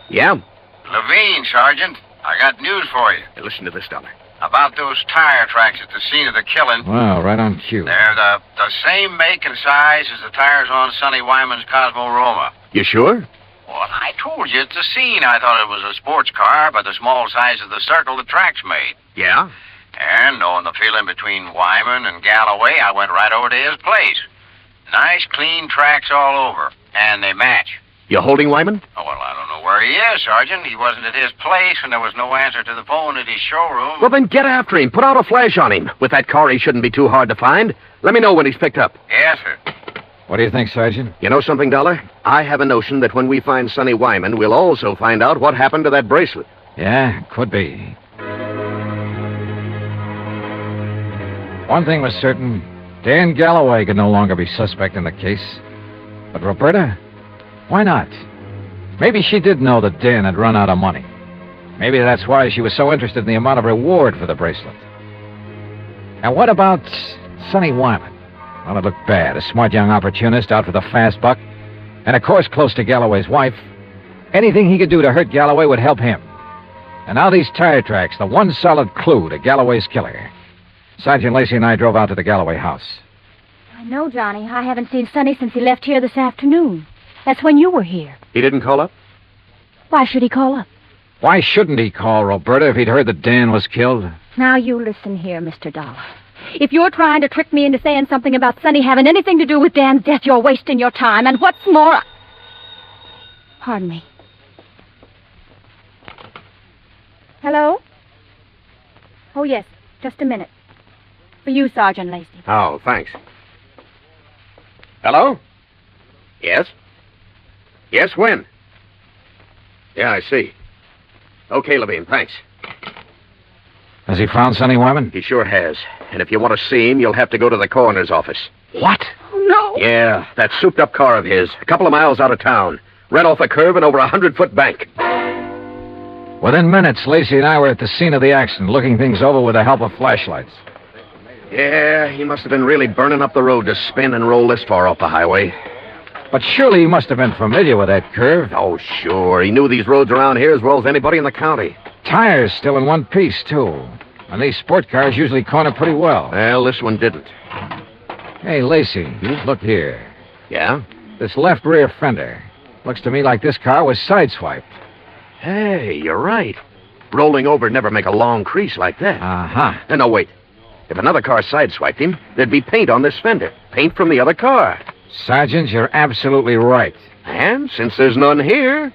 Yeah? Levine, Sergeant. I got news for you. Hey, listen to this, Dollar. About those tire tracks at the scene of the killing. Wow, right on cue. They're the same make and size as the tires on Sonny Wyman's Cosmo Roma. You sure? Well, I told you at the scene I thought it was a sports car by the small size of the circle the tracks made. Yeah? And knowing the feeling between Wyman and Galloway, I went right over to his place. Nice, clean tracks all over. And they match. You holding Wyman? Oh, well, I don't know where he is, Sergeant. He wasn't at his place, and there was no answer to the phone at his showroom. Well, then get after him. Put out a flash on him. With that car, he shouldn't be too hard to find. Let me know when he's picked up. Yes, sir. What do you think, Sergeant? You know something, Dollar? I have a notion that when we find Sonny Wyman, we'll also find out what happened to that bracelet. Yeah, could be. One thing was certain. Dan Galloway could no longer be suspect in the case. But Roberta? Why not? Maybe she did know that Dan had run out of money. Maybe that's why she was so interested in the amount of reward for the bracelet. And what about Sonny Wyman? Well, it looked bad. A smart young opportunist out for the fast buck. And, of course, close to Galloway's wife. Anything he could do to hurt Galloway would help him. And now these tire tracks, the one solid clue to Galloway's killer. Sergeant Lacey and I drove out to the Galloway house. I know, Johnny. I haven't seen Sonny since he left here this afternoon. That's when you were here. He didn't call up? Why should he call up? Why shouldn't he call, Roberta, if he'd heard that Dan was killed? Now, you listen here, Mr. Dollar. If you're trying to trick me into saying something about Sonny having anything to do with Dan's death, you're wasting your time. And what's more... Pardon me. Hello? Oh, yes. Just a minute. For you, Sergeant Lacey. Oh, thanks. Hello? Yes? Yes, when? Yeah, I see. Okay, Levine, thanks. Has he found Sonny Wyman? He sure has. And if you want to see him, you'll have to go to the coroner's office. What? No. Yeah, that souped-up car of his, a couple of miles out of town. Ran off a curve and over a 100-foot bank. Within minutes, Lacey and I were at the scene of the accident, looking things over with the help of flashlights. Yeah, he must have been really burning up the road to spin and roll this far off the highway. But surely he must have been familiar with that curve. Oh, sure. He knew these roads around here as well as anybody in the county. Tires still in one piece, too. And these sport cars usually corner pretty well. Well, this one didn't. Hey, Lacey, look here. Yeah? This left rear fender. Looks to me like this car was sideswiped. Hey, you're right. Rolling over never make a long crease like that. Uh-huh. No, wait. If another car sideswiped him, there'd be paint on this fender. Paint from the other car. Sergeant, you're absolutely right. And since there's none here...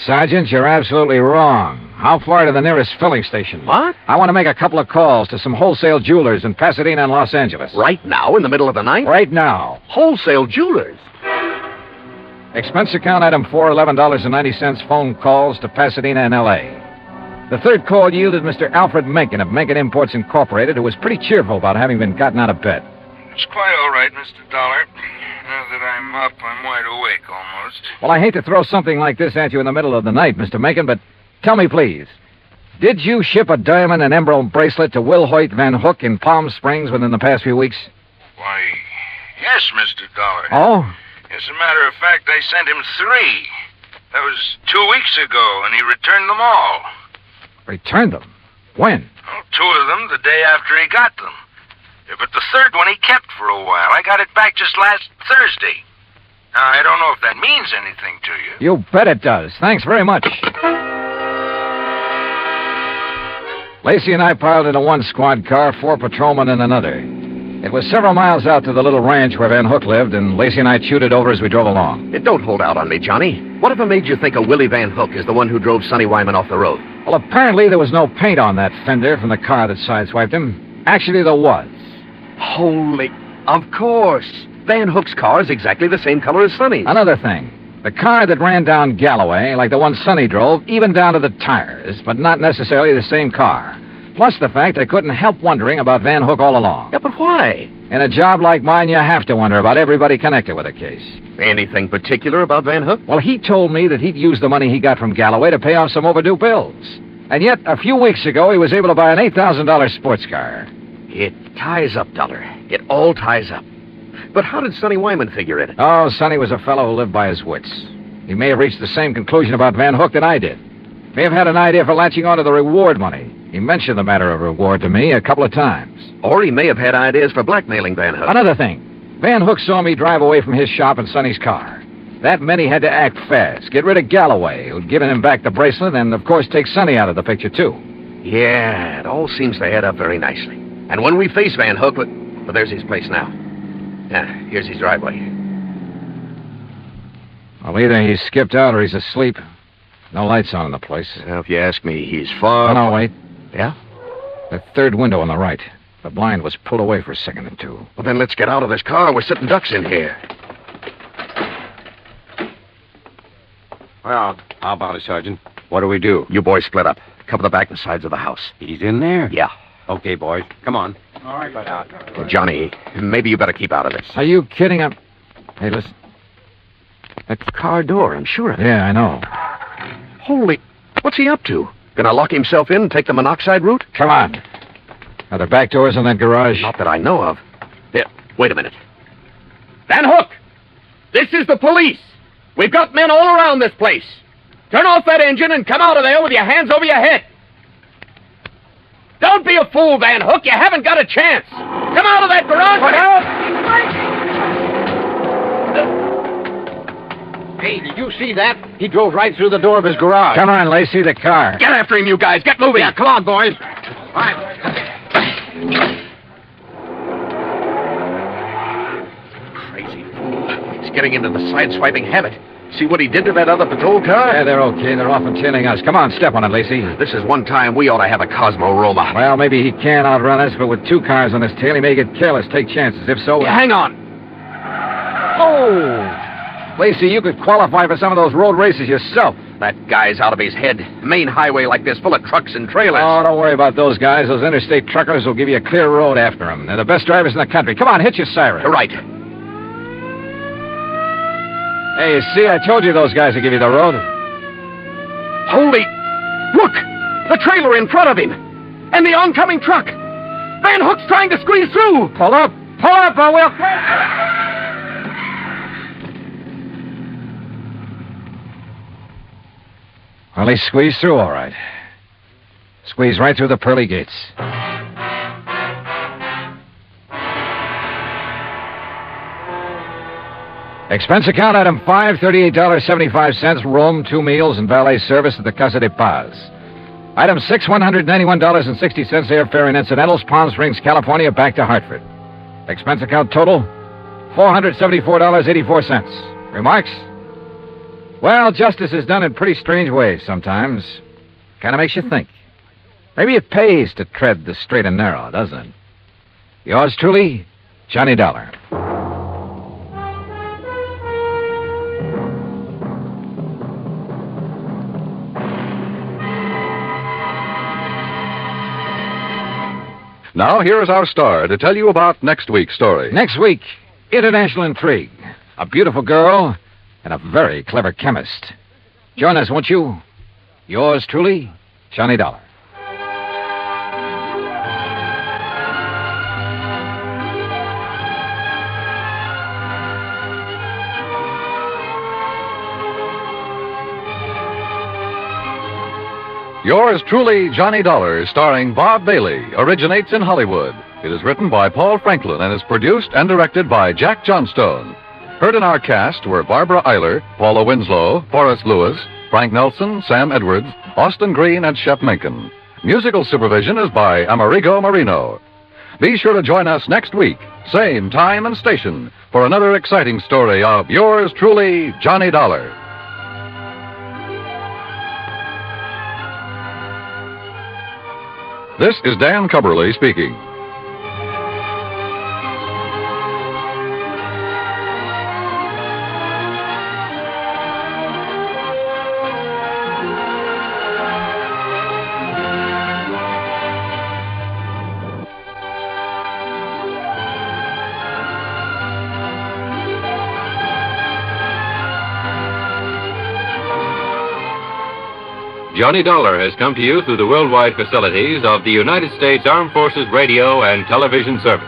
Sergeant, you're absolutely wrong. How far to the nearest filling station? What? I want to make a couple of calls to some wholesale jewelers in Pasadena and Los Angeles. Right now, in the middle of the night? Right now. Wholesale jewelers? Expense account item 4, $11.90, phone calls to Pasadena and L.A. The third call yielded Mr. Alfred Mencken of Mencken Imports Incorporated, who was pretty cheerful about having been gotten out of bed. It's quite all right, Mr. Dollar. Now that I'm up, I'm wide awake almost. Well, I hate to throw something like this at you in the middle of the night, Mr. Mencken, but tell me, please, did you ship a diamond and emerald bracelet to Will Hoyt Van Hook in Palm Springs within the past few weeks? Why, yes, Mr. Dollar. Oh? As a matter of fact, I sent him 3. That was 2 weeks ago, and he returned them all. Returned them? When? Well, 2 of them the day after he got them. Yeah, but the third one he kept for a while. I got it back just last Thursday. Now, I don't know if that means anything to you. You bet it does. Thanks very much. Lacey and I piled into one squad car, 4 patrolmen in another. It was several miles out to the little ranch where Van Hook lived, and Lacey and I chewed it over as we drove along. Don't hold out on me, Johnny. Whatever made you think of Willie Van Hook is the one who drove Sonny Wyman off the road? Well, apparently there was no paint on that fender from the car that sideswiped him. Actually, there was. Holy... Of course. Van Hook's car is exactly the same color as Sonny's. Another thing. The car that ran down Galloway, like the one Sonny drove, even down to the tires, but not necessarily the same car. Plus the fact I couldn't help wondering about Van Hook all along. Yeah, but why? In a job like mine, you have to wonder about everybody connected with a case. Anything particular about Van Hook? Well, he told me that he'd used the money he got from Galloway to pay off some overdue bills. And yet, a few weeks ago, he was able to buy an $8,000 sports car. It ties up, Dollar. It all ties up. But how did Sonny Wyman figure in it? Oh, Sonny was a fellow who lived by his wits. He may have reached the same conclusion about Van Hook that I did. May have had an idea for latching onto the reward money. He mentioned the matter of reward to me a couple of times. Or he may have had ideas for blackmailing Van Hook. Another thing. Van Hook saw me drive away from his shop in Sonny's car. That meant he had to act fast, get rid of Galloway, who'd given him back the bracelet, and, of course, take Sonny out of the picture, too. Yeah, it all seems to add up very nicely. And when we face Van Hook... Well, there's his place now. Yeah, here's his driveway. Well, either he's skipped out or he's asleep. No lights on in the place. Well, if you ask me, he's far... Oh, no, wait. Yeah? The third window on the right. The blind was pulled away for a second or two. Well, then let's get out of this car. We're sitting ducks in here. Well, how about it, Sergeant? What do we do? You boys split up. Cover the back and sides of the house. He's in there? Yeah. Okay, boys. Come on. All right, but Johnny, maybe you better keep out of this. Are you kidding? Hey, listen. That car door, I'm sure of it. Yeah, I know. Holy... What's he up to? Gonna lock himself in and take the monoxide route? Come on. Are there back doors in that garage? Not that I know of. There, wait a minute. Van Hook! This is the police! We've got men all around this place. Turn off that engine and come out of there with your hands over your head. Don't be a fool, Van Hook. You haven't got a chance. Come out of that garage. What out! Hey, did you see that? He drove right through the door of his garage. Come on, Lacey, the car. Get after him, you guys. Get moving. Yeah, come on, boys. All right. Crazy fool. He's getting into the side-swiping habit. See what he did to that other patrol car? Yeah, they're okay. They're off and tailing us. Come on, step on it, Lacey. This is one time we ought to have a Cosmo Roma. Well, maybe he can outrun us, but with 2 cars on his tail, he may get careless, take chances. If so... Yeah, hang on. Oh! Lacey, you could qualify for some of those road races yourself. That guy's out of his head. Main highway like this full of trucks and trailers. Oh, don't worry about those guys. Those interstate truckers will give you a clear road after them. They're the best drivers in the country. Come on, hit your siren. Right. Hey, see, I told you those guys would give you the road. Holy... Look! The trailer in front of him! And the oncoming truck! Van Hook's trying to squeeze through! Pull up, or we'll... Well, he squeezed through all right. Squeezed right through the pearly gates. Expense account item 5, $38.75, room, 2 meals, and valet service at the Casa de Paz. Item 6, $191.60, airfare and incidentals, Palm Springs, California, back to Hartford. Expense account total, $474.84. Remarks? Well, justice is done in pretty strange ways sometimes. Kind of makes you think. Maybe it pays to tread the straight and narrow, doesn't it? Yours truly, Johnny Dollar. Now, here is our star to tell you about next week's story. Next week, international intrigue. A beautiful girl and a very clever chemist. Join us, won't you? Yours truly, Johnny Dollar. Yours truly, Johnny Dollar, starring Bob Bailey, originates in Hollywood. It is written by Paul Franklin and is produced and directed by Jack Johnstone. Heard in our cast were Barbara Eiler, Paula Winslow, Forrest Lewis, Frank Nelson, Sam Edwards, Austin Green, and Shep Menken. Musical supervision is by Amerigo Marino. Be sure to join us next week, same time and station, for another exciting story of yours truly, Johnny Dollar. This is Dan Cubberly speaking. Johnny Dollar has come to you through the worldwide facilities of the United States Armed Forces Radio and Television Service.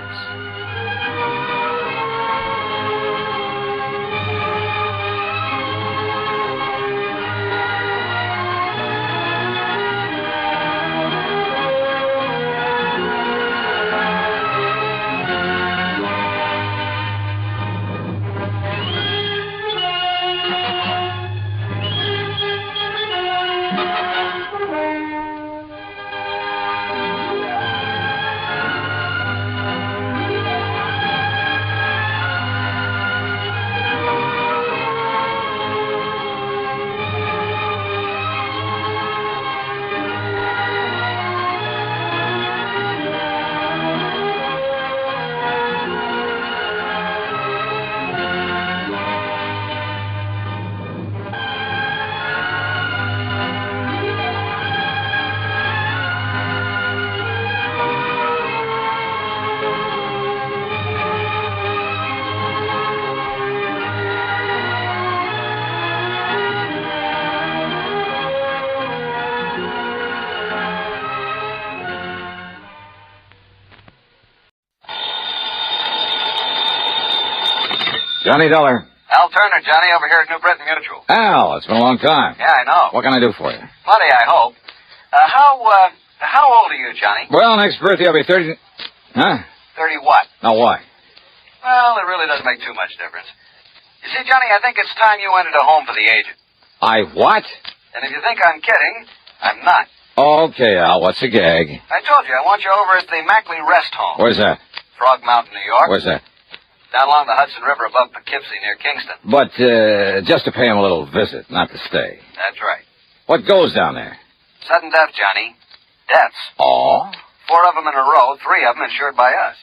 Johnny Dollar. Al Turner, Johnny, over here at New Britain Mutual. Al, it's been a long time. Yeah, I know. What can I do for you? Plenty, I hope. How old are you, Johnny? Well, next birthday I'll be 30... Huh? 30 what? Now, why? Well, it really doesn't make too much difference. You see, Johnny, I think it's time you entered a home for the aged. I what? And if you think I'm kidding, I'm not. Okay, Al, what's the gag? I told you, I want you over at the Mackley Rest Home. Where's that? Frog Mountain, New York. Where's that? Down along the Hudson River above Poughkeepsie near Kingston. But, just to pay him a little visit, not to stay. That's right. What goes down there? Sudden death, Johnny. Deaths. Oh? 4 of them in a row, 3 of them insured by us.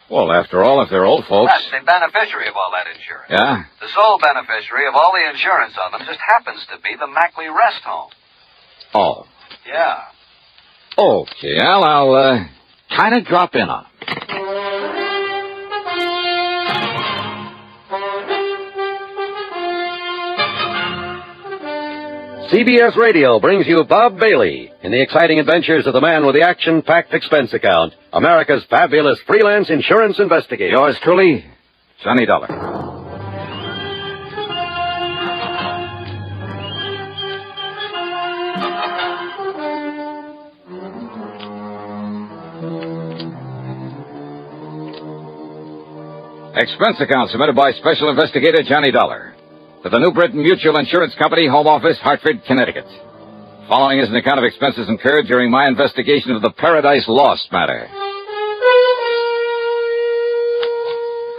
Well, after all, if they're old folks... That's the beneficiary of all that insurance. Yeah? The sole beneficiary of all the insurance on them just happens to be the Mackley Rest Home. Oh. Yeah. Okay, I'll kind of drop in on them. CBS Radio brings you Bob Bailey in the exciting adventures of the man with the action-packed expense account, America's fabulous freelance insurance investigator. Yours truly, Johnny Dollar. Expense account submitted by Special Investigator Johnny Dollar to the New Britain Mutual Insurance Company, Home Office, Hartford, Connecticut. Following is an account of expenses incurred during my investigation of the Paradise Lost matter.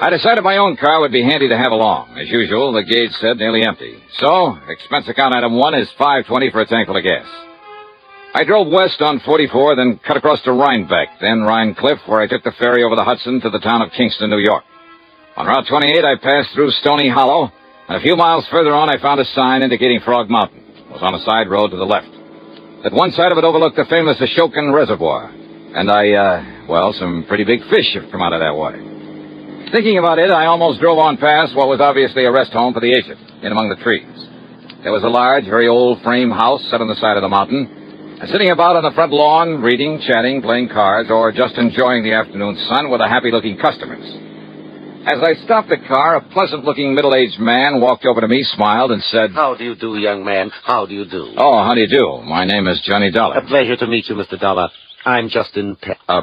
I decided my own car would be handy to have along. As usual, the gauge said nearly empty. So, expense account item 1 is $5.20 for a tankful of gas. I drove west on 44, then cut across to Rhinebeck, then Rhine Cliff, where I took the ferry over the Hudson to the town of Kingston, New York. On Route 28, I passed through Stony Hollow, and a few miles further on, I found a sign indicating Frog Mountain. It was on a side road to the left. At one side of it overlooked the famous Ashokan Reservoir. And some pretty big fish have come out of that water. Thinking about it, I almost drove on past what was obviously a rest home for the agent, in among the trees. There was a large, very old frame house set on the side of the mountain, and sitting about on the front lawn, reading, chatting, playing cards, or just enjoying the afternoon sun were the happy-looking customers. As I stopped the car, a pleasant-looking middle-aged man walked over to me, smiled, and said, "How do you do, young man? How do you do?" "Oh, how do you do? My name is Johnny Dollar." "A pleasure to meet you, Mr. Dollar. I'm Justin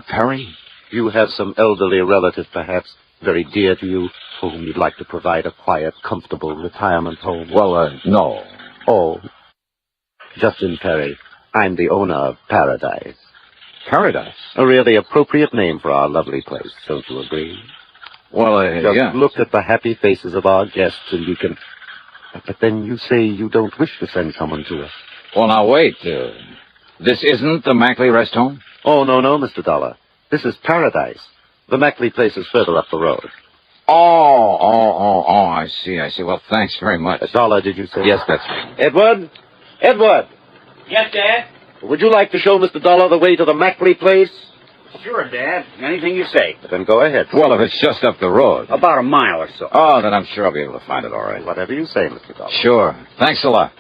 Perry? You have some elderly relative, perhaps, very dear to you, for whom you'd like to provide a quiet, comfortable retirement home?" "Well, no." "Oh. Justin Perry. I'm the owner of Paradise." "Paradise?" "A really appropriate name for our lovely place, don't you agree?" "Well, Just yeah." look at the happy faces of our guests and you can... But then you say you don't wish to send someone to us. "Well, now, wait. This isn't the Mackley Rest Home?" "Oh, no, Mr. Dollar. This is Paradise. The Mackley place is further up the road." Oh, I see. Well, thanks very much. Dollar, did you say?" "Yes, that's right." Edward? Yes, Dad? Would you like to show Mr. Dollar the way to the Mackley place? Sure, Dad. Anything you say. Then go ahead. "Well, if it's just up the road." About a mile or so. "Oh, then I'm sure I'll be able to find it all right." Whatever you say, Mr. Dollar. "Sure. Thanks a lot."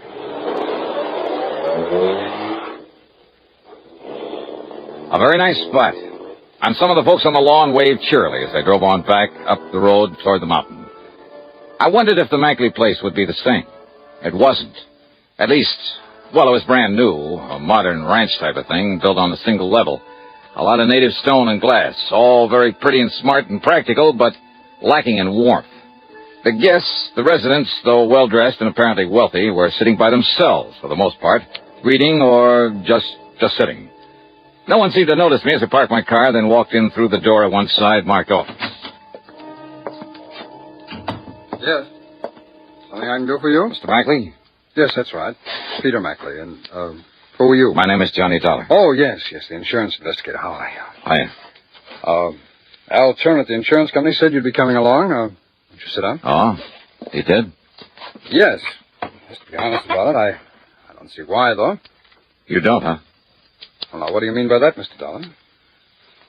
A very nice spot. And some of the folks on the lawn waved cheerily as I drove on back up the road toward the mountain. I wondered if the Mackley place would be the same. It wasn't. At least, it was brand new, a modern ranch type of thing, built on a single level. A lot of native stone and glass, all very pretty and smart and practical, but lacking in warmth. The guests, the residents, though well-dressed and apparently wealthy, were sitting by themselves for the most part, reading or just sitting. No one seemed to notice me as I parked my car, then walked in through the door at one side marked office. "Yes. Something I can do for you?" "Mr. Mackley?" "Yes, that's right. Peter Mackley. And, who are you?" "My name is Johnny Dollar." "Oh, yes, the insurance investigator. How are you?" "Hiya." Al Turner at the insurance company said you'd be coming along. Won't you sit down?" "Oh, he did?" "Yes. Just to be honest about it, I don't see why, though." "You don't, huh?" "Well, now, what do you mean by that, Mr. Dollar?"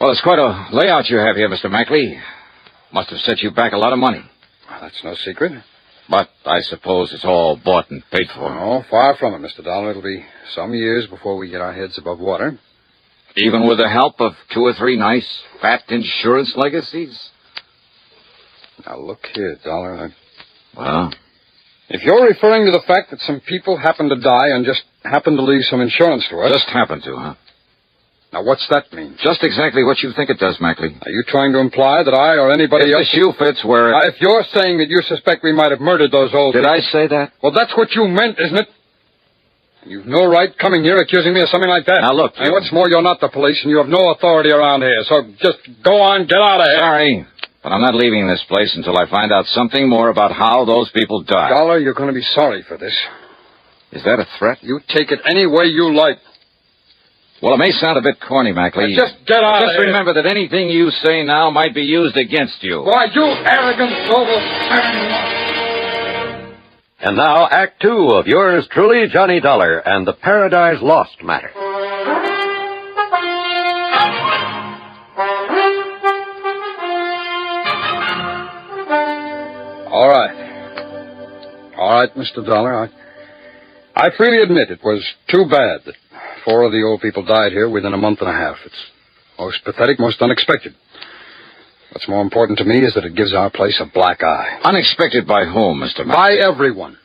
"Well, it's quite a layout you have here, Mr. Mackley. Must have set you back a lot of money." "Well, that's no secret." "But I suppose it's all bought and paid for." "No, far from it, Mr. Dollar. It'll be some years before we get our heads above water." "Even with the help of 2 or 3 nice, fat insurance legacies?" "Now, look here, Dollar. "Well?" "If you're referring to the fact that some people happen to die and just happen to leave some insurance to us..." "Just happen to, huh?" "Now, what's that mean?" "Just exactly what you think it does, Mackley." "Are you trying to imply that I or anybody if else..." "If the shoe fits where it..." "Now, if you're saying that you suspect we might have murdered those old Did people..." I say that? "Well, that's what you meant, isn't it? You've no right coming here accusing me of something like that." "Now, look, And what's more, you're not the police, and you have no authority around here. So just go on, get out of here." "Sorry, but I'm not leaving this place until I find out something more about how those people died." "Dollar, you're going to be sorry for this." "Is that a threat?" "You take it any way you like." Well, it may sound a bit corny, Mackley. Just get out of Just here. remember that anything you say now might be used against you. Why, you arrogant global... And now, Act Two of yours truly, Johnny Dollar, and the Paradise Lost matter. All right, Mr. Dollar. I freely admit it was too bad that 4 of the old people died here within a month and a half. It's most pathetic, most unexpected. What's more important to me is that it gives our place a black eye. Unexpected by whom, Mr. Mackley? By everyone,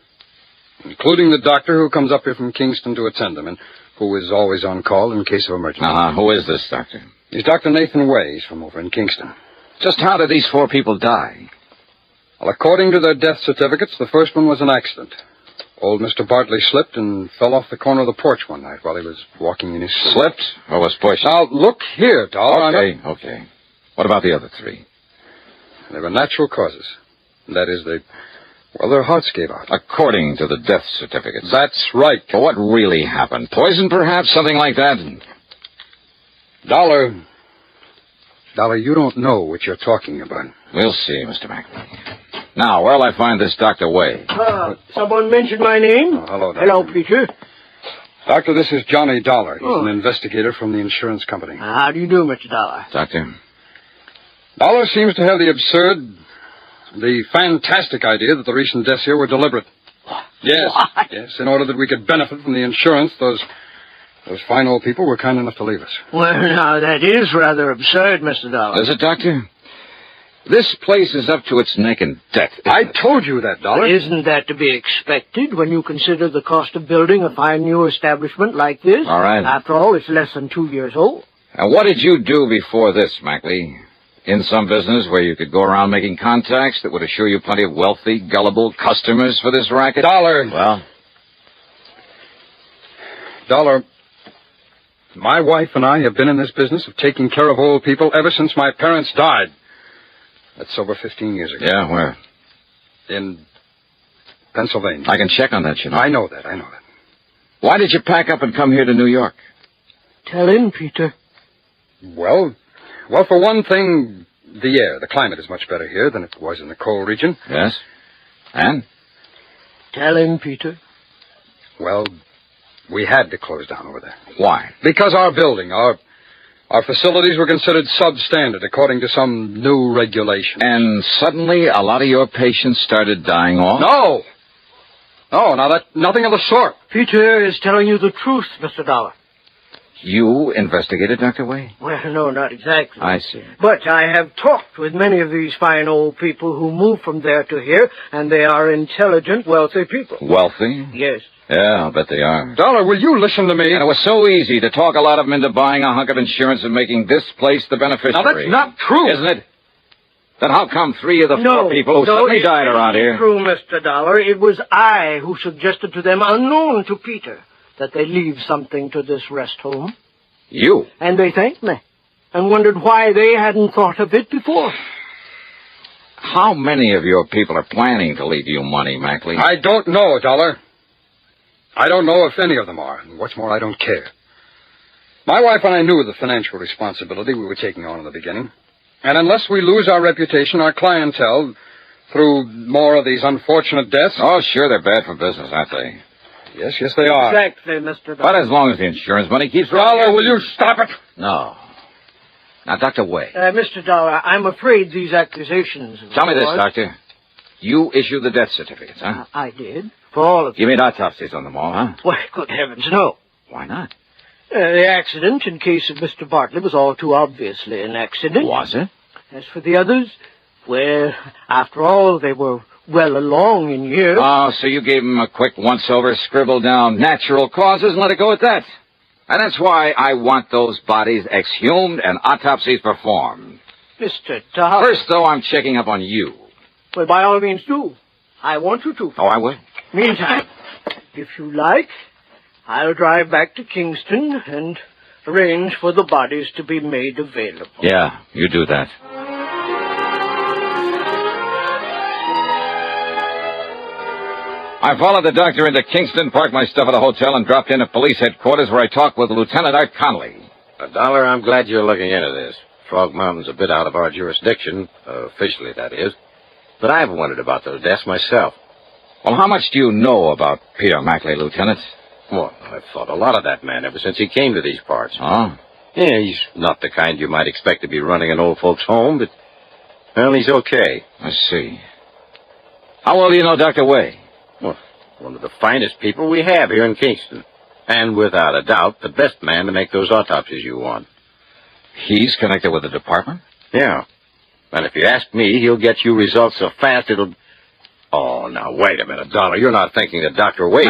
including the doctor who comes up here from Kingston to attend them and who is always on call in case of emergency. Who is this doctor? He's Dr. Nathan Way. He's from over in Kingston. Just how did these 4 people die? Well, according to their death certificates, the first one was an accident. Old Mr. Bartley slipped and fell off the corner of the porch one night while he was walking in his sleep. Slipped or was pushed? Now, look here, Dollar. Okay. What about the other 3? They were natural causes. That is, their hearts gave out. According to the death certificates. That's right. But what really happened? Poison, perhaps? Something like that? Dollar, you don't know what you're talking about. We'll see, Mr. Mackley. Now, where'll I find this Dr. Way? Someone mentioned my name. Hello, Doctor. Hello, Peter. Doctor, this is Johnny Dollar. He's an investigator from the insurance company. How do you do, Mr. Dollar? Doctor? Dollar seems to have the fantastic idea that the recent deaths here were deliberate. Yes. What? Yes, in order that we could benefit from the insurance, those fine old people were kind enough to leave us. Well, now, that is rather absurd, Mr. Dollar. Is it, Doctor? This place is up to its neck in debt. I told you that, Dollar. Isn't that to be expected when you consider the cost of building a fine new establishment like this? All right. After all, it's less than 2 years old. And what did you do before this, Mackley? In some business where you could go around making contacts that would assure you plenty of wealthy, gullible customers for this racket? Dollar. Well? Dollar, my wife and I have been in this business of taking care of old people ever since my parents died. That's over 15 years ago. Yeah, where? In Pennsylvania. I can check on that, you know. I know that. Why did you pack up and come here to New York? Tell him, Peter. Well, for one thing, the air, the climate is much better here than it was in the coal region. Yes? And? Tell him, Peter. Well, we had to close down over there. Why? Because our building, our facilities were considered substandard according to some new regulation. And suddenly a lot of your patients started dying off? No, nothing of the sort. Peter is telling you the truth, Mr. Dollar. You investigated, Dr. Way? Well, no, not exactly. I see. But I have talked with many of these fine old people who moved from there to here, and they are intelligent, wealthy people. Wealthy? Yes. Yeah, I'll bet they are. Dollar, will you listen to me? And it was so easy to talk a lot of them into buying a hunk of insurance and making this place the beneficiary. Now, that's not true. Isn't it? Then how come 3 of the 4 people who suddenly died around here? True, Mr. Dollar. It was I who suggested to them, unknown to Peter, that they leave something to this rest home. You? And they thanked me and wondered why they hadn't thought of it before. How many of your people are planning to leave you money, Mackley? I don't know, Dollar. I don't know if any of them are. And what's more, I don't care. My wife and I knew the financial responsibility we were taking on in the beginning. And unless we lose our reputation, our clientele, through more of these unfortunate deaths... Oh, sure, they're bad for business, aren't they? Yes, they are. Exactly, Mr. Dollar. But as long as the insurance money keeps Dollar, will you stop it? No. Now, Dr. Way. Mr. Dollar, I'm afraid these accusations... Tell me this, Doctor. You issued the death certificates, huh? I did. For all of them. You made autopsies on them all, huh? Why, good heavens, no. Why not? The accident in case of Mr. Bartley was all too obviously an accident. Was it? As for the others, well, after all, they were well along in years. Oh, so you gave them a quick once-over, scribbled down natural causes and let it go at that. And that's why I want those bodies exhumed and autopsies performed. Mr. Dollar. First, though, I'm checking up on you. Well, by all means, do. I want you to. Oh, I will? Meantime, if you like, I'll drive back to Kingston and arrange for the bodies to be made available. Yeah, you do that. I followed the doctor into Kingston, parked my stuff at a hotel, and dropped in at police headquarters where I talked with Lieutenant Art Conley. Dollar, I'm glad you're looking into this. Frog Mountain's a bit out of our jurisdiction, officially, that is. But I've wondered about those deaths myself. Well, how much do you know about Peter Mackley, Lieutenant? Well, I've thought a lot of that man ever since he came to these parts. Oh? Yeah, he's not the kind you might expect to be running an old folks' home, but, well, he's okay. I see. How well do you know Dr. Way? Well, one of the finest people we have here in Kingston. And without a doubt, the best man to make those autopsies you want. He's connected with the department? Yeah. And if you ask me, he'll get you results so fast it'll... Oh, now, wait a minute, Dollar. You're not thinking that Dr. Wade...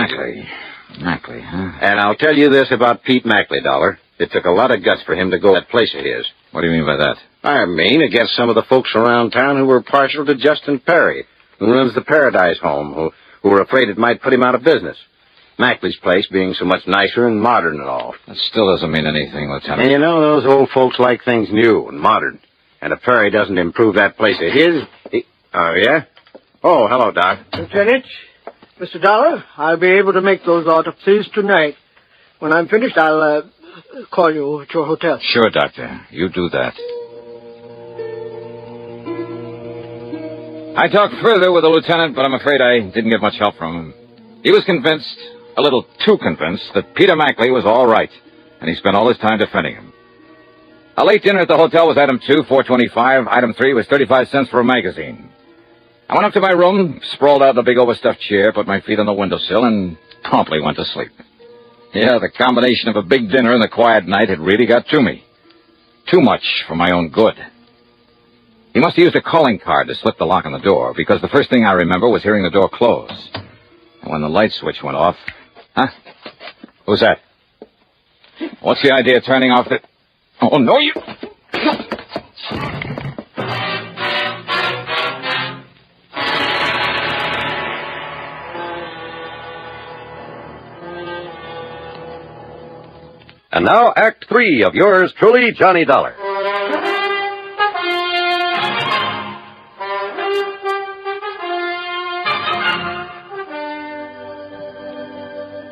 Mackley, huh? And I'll tell you this about Pete Mackley, Dollar. It took a lot of guts for him to go to that place of his. What do you mean by that? I mean against some of the folks around town who were partial to Justin Perry, who runs the Paradise Home, who were afraid it might put him out of business. Mackley's place being so much nicer and modern and all. That still doesn't mean anything, Lieutenant. And you know, those old folks like things new and modern. And if Perry doesn't improve that place of his... Oh, yeah? Oh, hello, Doc. Lieutenant, Mr. Dollar, I'll be able to make those autopsies tonight. When I'm finished, I'll call you at your hotel. Sure, Doctor. You do that. I talked further with the lieutenant, but I'm afraid I didn't get much help from him. He was convinced, a little too convinced, that Peter Mackley was all right, and he spent all his time defending him. A late dinner at the hotel was item 2, $4.25. Item 3 was 35 cents for a magazine. I went up to my room, sprawled out in a big overstuffed chair, put my feet on the windowsill, and promptly went to sleep. Yeah, the combination of a big dinner and a quiet night had really got to me. Too much for my own good. He must have used a calling card to slip the lock on the door, because the first thing I remember was hearing the door close. And when the light switch went off... Huh? Who's that? What's the idea of turning off the... Oh, no, you... And now, Act 3 of yours truly, Johnny Dollar.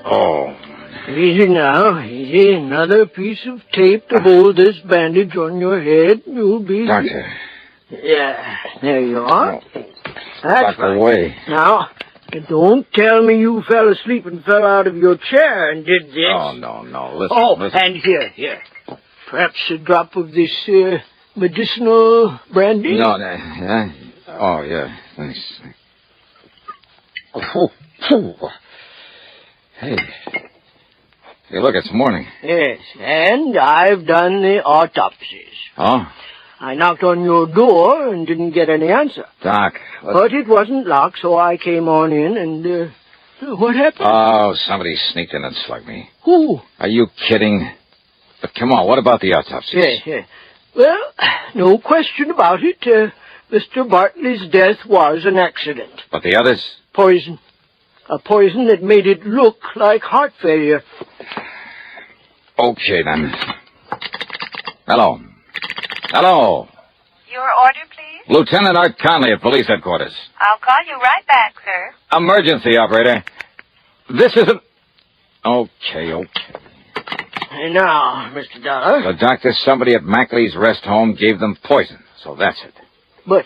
Oh. Easy now, easy. Another piece of tape to hold this bandage on your head. You'll be... Doctor. Yeah, there you are. That's Dr. Way. Now, don't tell me you fell asleep and fell out of your chair and did this. Oh, no. Listen. Oh, listen. and here. Perhaps a drop of this medicinal brandy? No, yeah. Oh, yeah. Thanks. Oh. Hey, look, it's morning. Yes, and I've done the autopsies. Oh? I knocked on your door and didn't get any answer. Doc. But it wasn't locked, so I came on in and, what happened? Oh, somebody sneaked in and slugged me. Who? Are you kidding? But come on, what about the autopsies? Yeah. Well, no question about it. Mr. Bartley's death was an accident. But the others? Poison. A poison that made it look like heart failure. Okay, then. Hello. Your order, please? Lieutenant Art Conley at police headquarters. I'll call you right back, sir. Emergency, operator. This isn't... Okay. And now, Mr. Dollar. The doctor, somebody at Mackley's rest home gave them poison, so that's it. But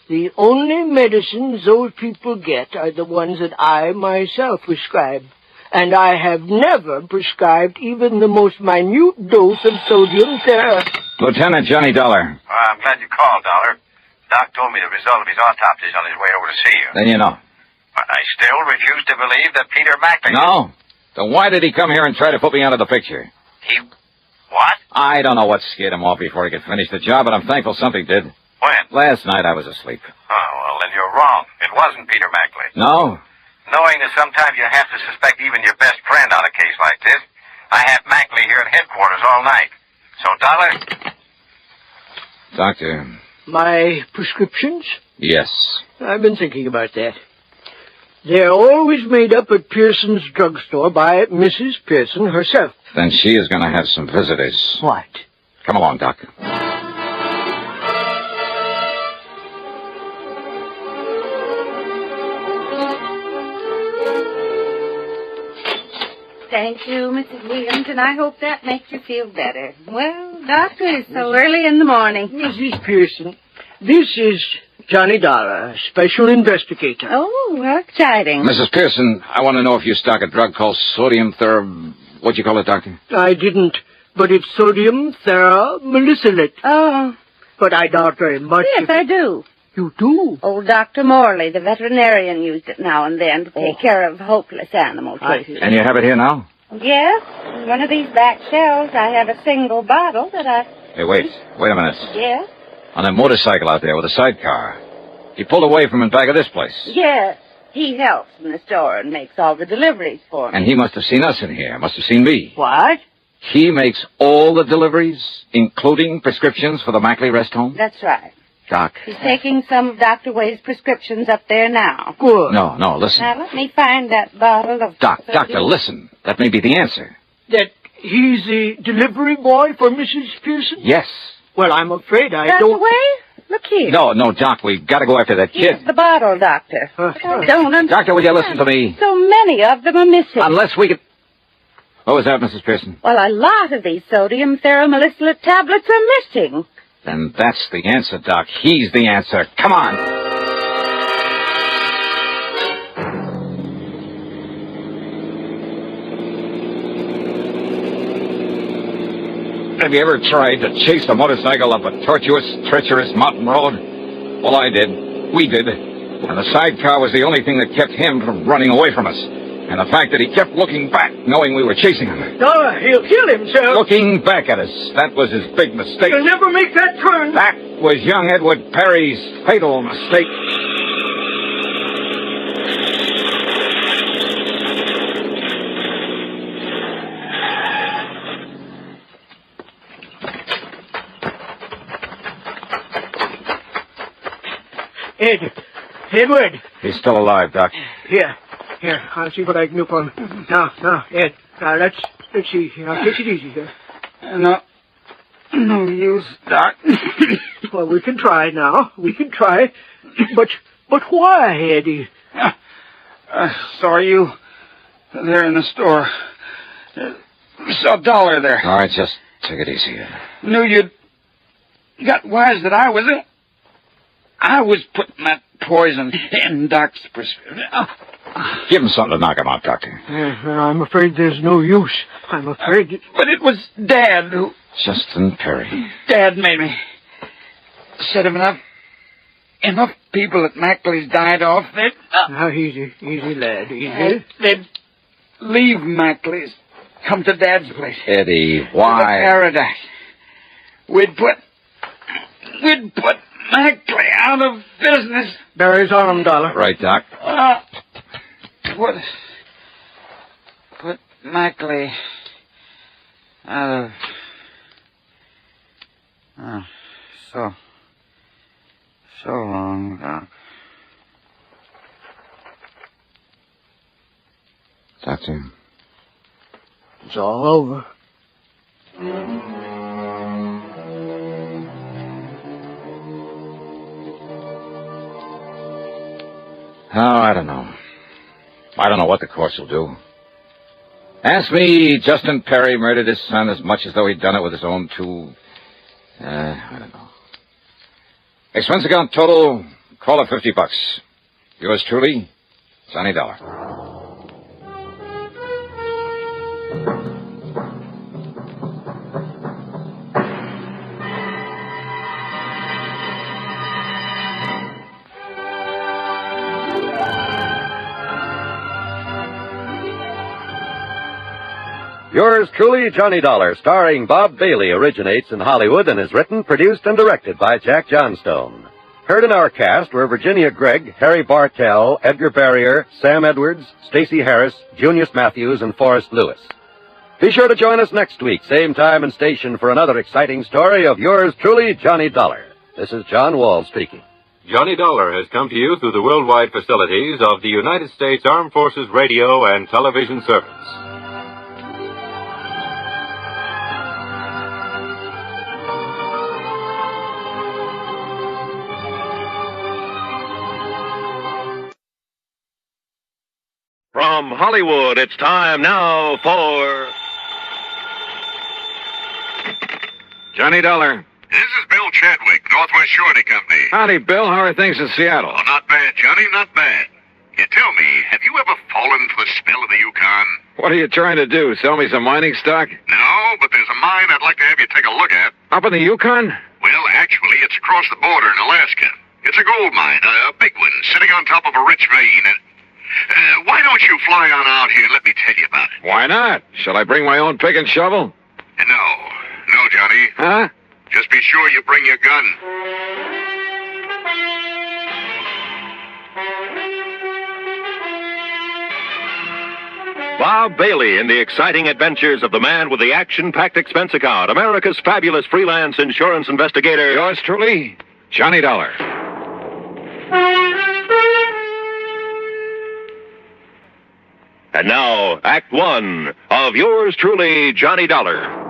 the only medicines those people get are the ones that I myself prescribe. And I have never prescribed even the most minute dose of sodium Lieutenant Johnny Dollar. I'm glad you called, Dollar. Doc told me the result of his autopsy is on his way over to see you. Then you know. But I still refuse to believe that Peter Mackley... No? Then why did he come here and try to put me out of the picture? He... What? I don't know what scared him off before he could finish the job, but I'm thankful something did. When? Last night I was asleep. Oh, well, then you're wrong. It wasn't Peter Mackley. No? Knowing that sometimes you have to suspect even your best friend on a case like this, I had Mackley here at headquarters all night. So, Dollar... Doctor... My prescriptions? Yes. I've been thinking about that. They're always made up at Pearson's drugstore by Mrs. Pearson herself. Then she is going to have some visitors. What? Come along, Doc. Thank you, Mrs. Williams, and I hope that makes you feel better. Well, Doctor, it's so early in the morning. Mrs. Pearson, this is Johnny Dollar, special investigator. Oh, how exciting. Mrs. Pearson, I want to know if you stock a drug called sodium what'd you call it, Doctor? I didn't, but it's sodium theramolicylate. Oh. But I doubt very much. Yes, I do. You do? Old Dr. Morley, the veterinarian, used it now and then to take care of hopeless animal cases. And you have it here now? Yes. In one of these back shelves, I have a single bottle that I... Hey, wait a minute. Yes? On a motorcycle out there with a sidecar. He pulled away from in back of this place. Yes. He helps in the store and makes all the deliveries for me. And he must have seen us in here. Must have seen me. What? He makes all the deliveries, including prescriptions for the Mackley rest home? That's right. Doc. He's taking some of Dr. Wade's prescriptions up there now. Good. No, listen. Now, let me find that bottle of... Doctor, listen. That may be the answer. That he's the delivery boy for Mrs. Pearson? Yes. Well, I'm afraid I Dr. don't... Wade? Look here. No, Doc, we've got to go after that kid. Here's the bottle, Doctor. But I don't understand. Doctor, will you listen to me? So many of them are missing. Unless we could... What was that, Mrs. Pearson? Well, a lot of these sodium theramolicylate tablets are missing. Then that's the answer, Doc. He's the answer. Come on. Have you ever tried to chase a motorcycle up a tortuous, treacherous mountain road? Well, I did. We did. And the sidecar was the only thing that kept him from running away from us. And the fact that he kept looking back, knowing we were chasing him. Dollar, he'll kill himself. Looking back at us. That was his big mistake. He'll never make that turn. That was young Edward Perry's fatal mistake. Edward. He's still alive, Doc. Here, I'll see what I can do for him. Now, Ed, let's see. Now, take it easy here. No use, Doc. Well, we can try now. We can try. But why, Eddie? I saw you there in the store. Saw Dollar there. All right, just take it easy. Knew you'd got wise that I was putting that poison in Doc's prescription. Give him something to knock him out, Doctor. I'm afraid there's no use. I'm afraid... But it was Dad who... Justin Perry. Dad made me. Said if enough people at Mackley's died off, they'd... Now, easy, lad, easy. They'd leave Mackley's, come to Dad's place. Eddie, To why? the paradise. We'd put Mackley out of business. Barry's on him, Dollar. Right, Doc. Put Mackley out of... so long, Doc. Doctor. It's all over. Oh, I don't know. I don't know what the courts will do. Ask me, Justin Perry murdered his son as much as though he'd done it with his own two... I don't know. Expense account total, call it $50. Yours truly, Johnny Dollar. Yours truly, Johnny Dollar, starring Bob Bailey, originates in Hollywood and is written, produced, and directed by Jack Johnstone. Heard in our cast were Virginia Gregg, Harry Bartell, Edgar Barrier, Sam Edwards, Stacey Harris, Junius Matthews, and Forrest Lewis. Be sure to join us next week, same time and station, for another exciting story of yours truly, Johnny Dollar. This is John Wall speaking. Johnny Dollar has come to you through the worldwide facilities of the United States Armed Forces Radio and Television Service. From From Hollywood, it's time now for... Johnny Dollar. This is Bill Chadwick, Northwest Surety Company. Howdy, Bill. How are things in Seattle? Oh, not bad, Johnny, not bad. Yeah, tell me, have you ever fallen for the spell of the Yukon? What are you trying to do? Sell me some mining stock? No, but there's a mine I'd like to have you take a look at. Up in the Yukon? Well, actually, it's across the border in Alaska. It's a gold mine, a big one, sitting on top of a rich vein. And, why don't you fly on out here and let me tell you about it? Why not? Shall I bring my own pick and shovel? No, Johnny. Huh? Just be sure you bring your gun. Bob Bailey in the exciting adventures of the man with the action-packed expense account, America's fabulous freelance insurance investigator. Yours truly, Johnny Dollar. And now, Act One of yours truly, Johnny Dollar.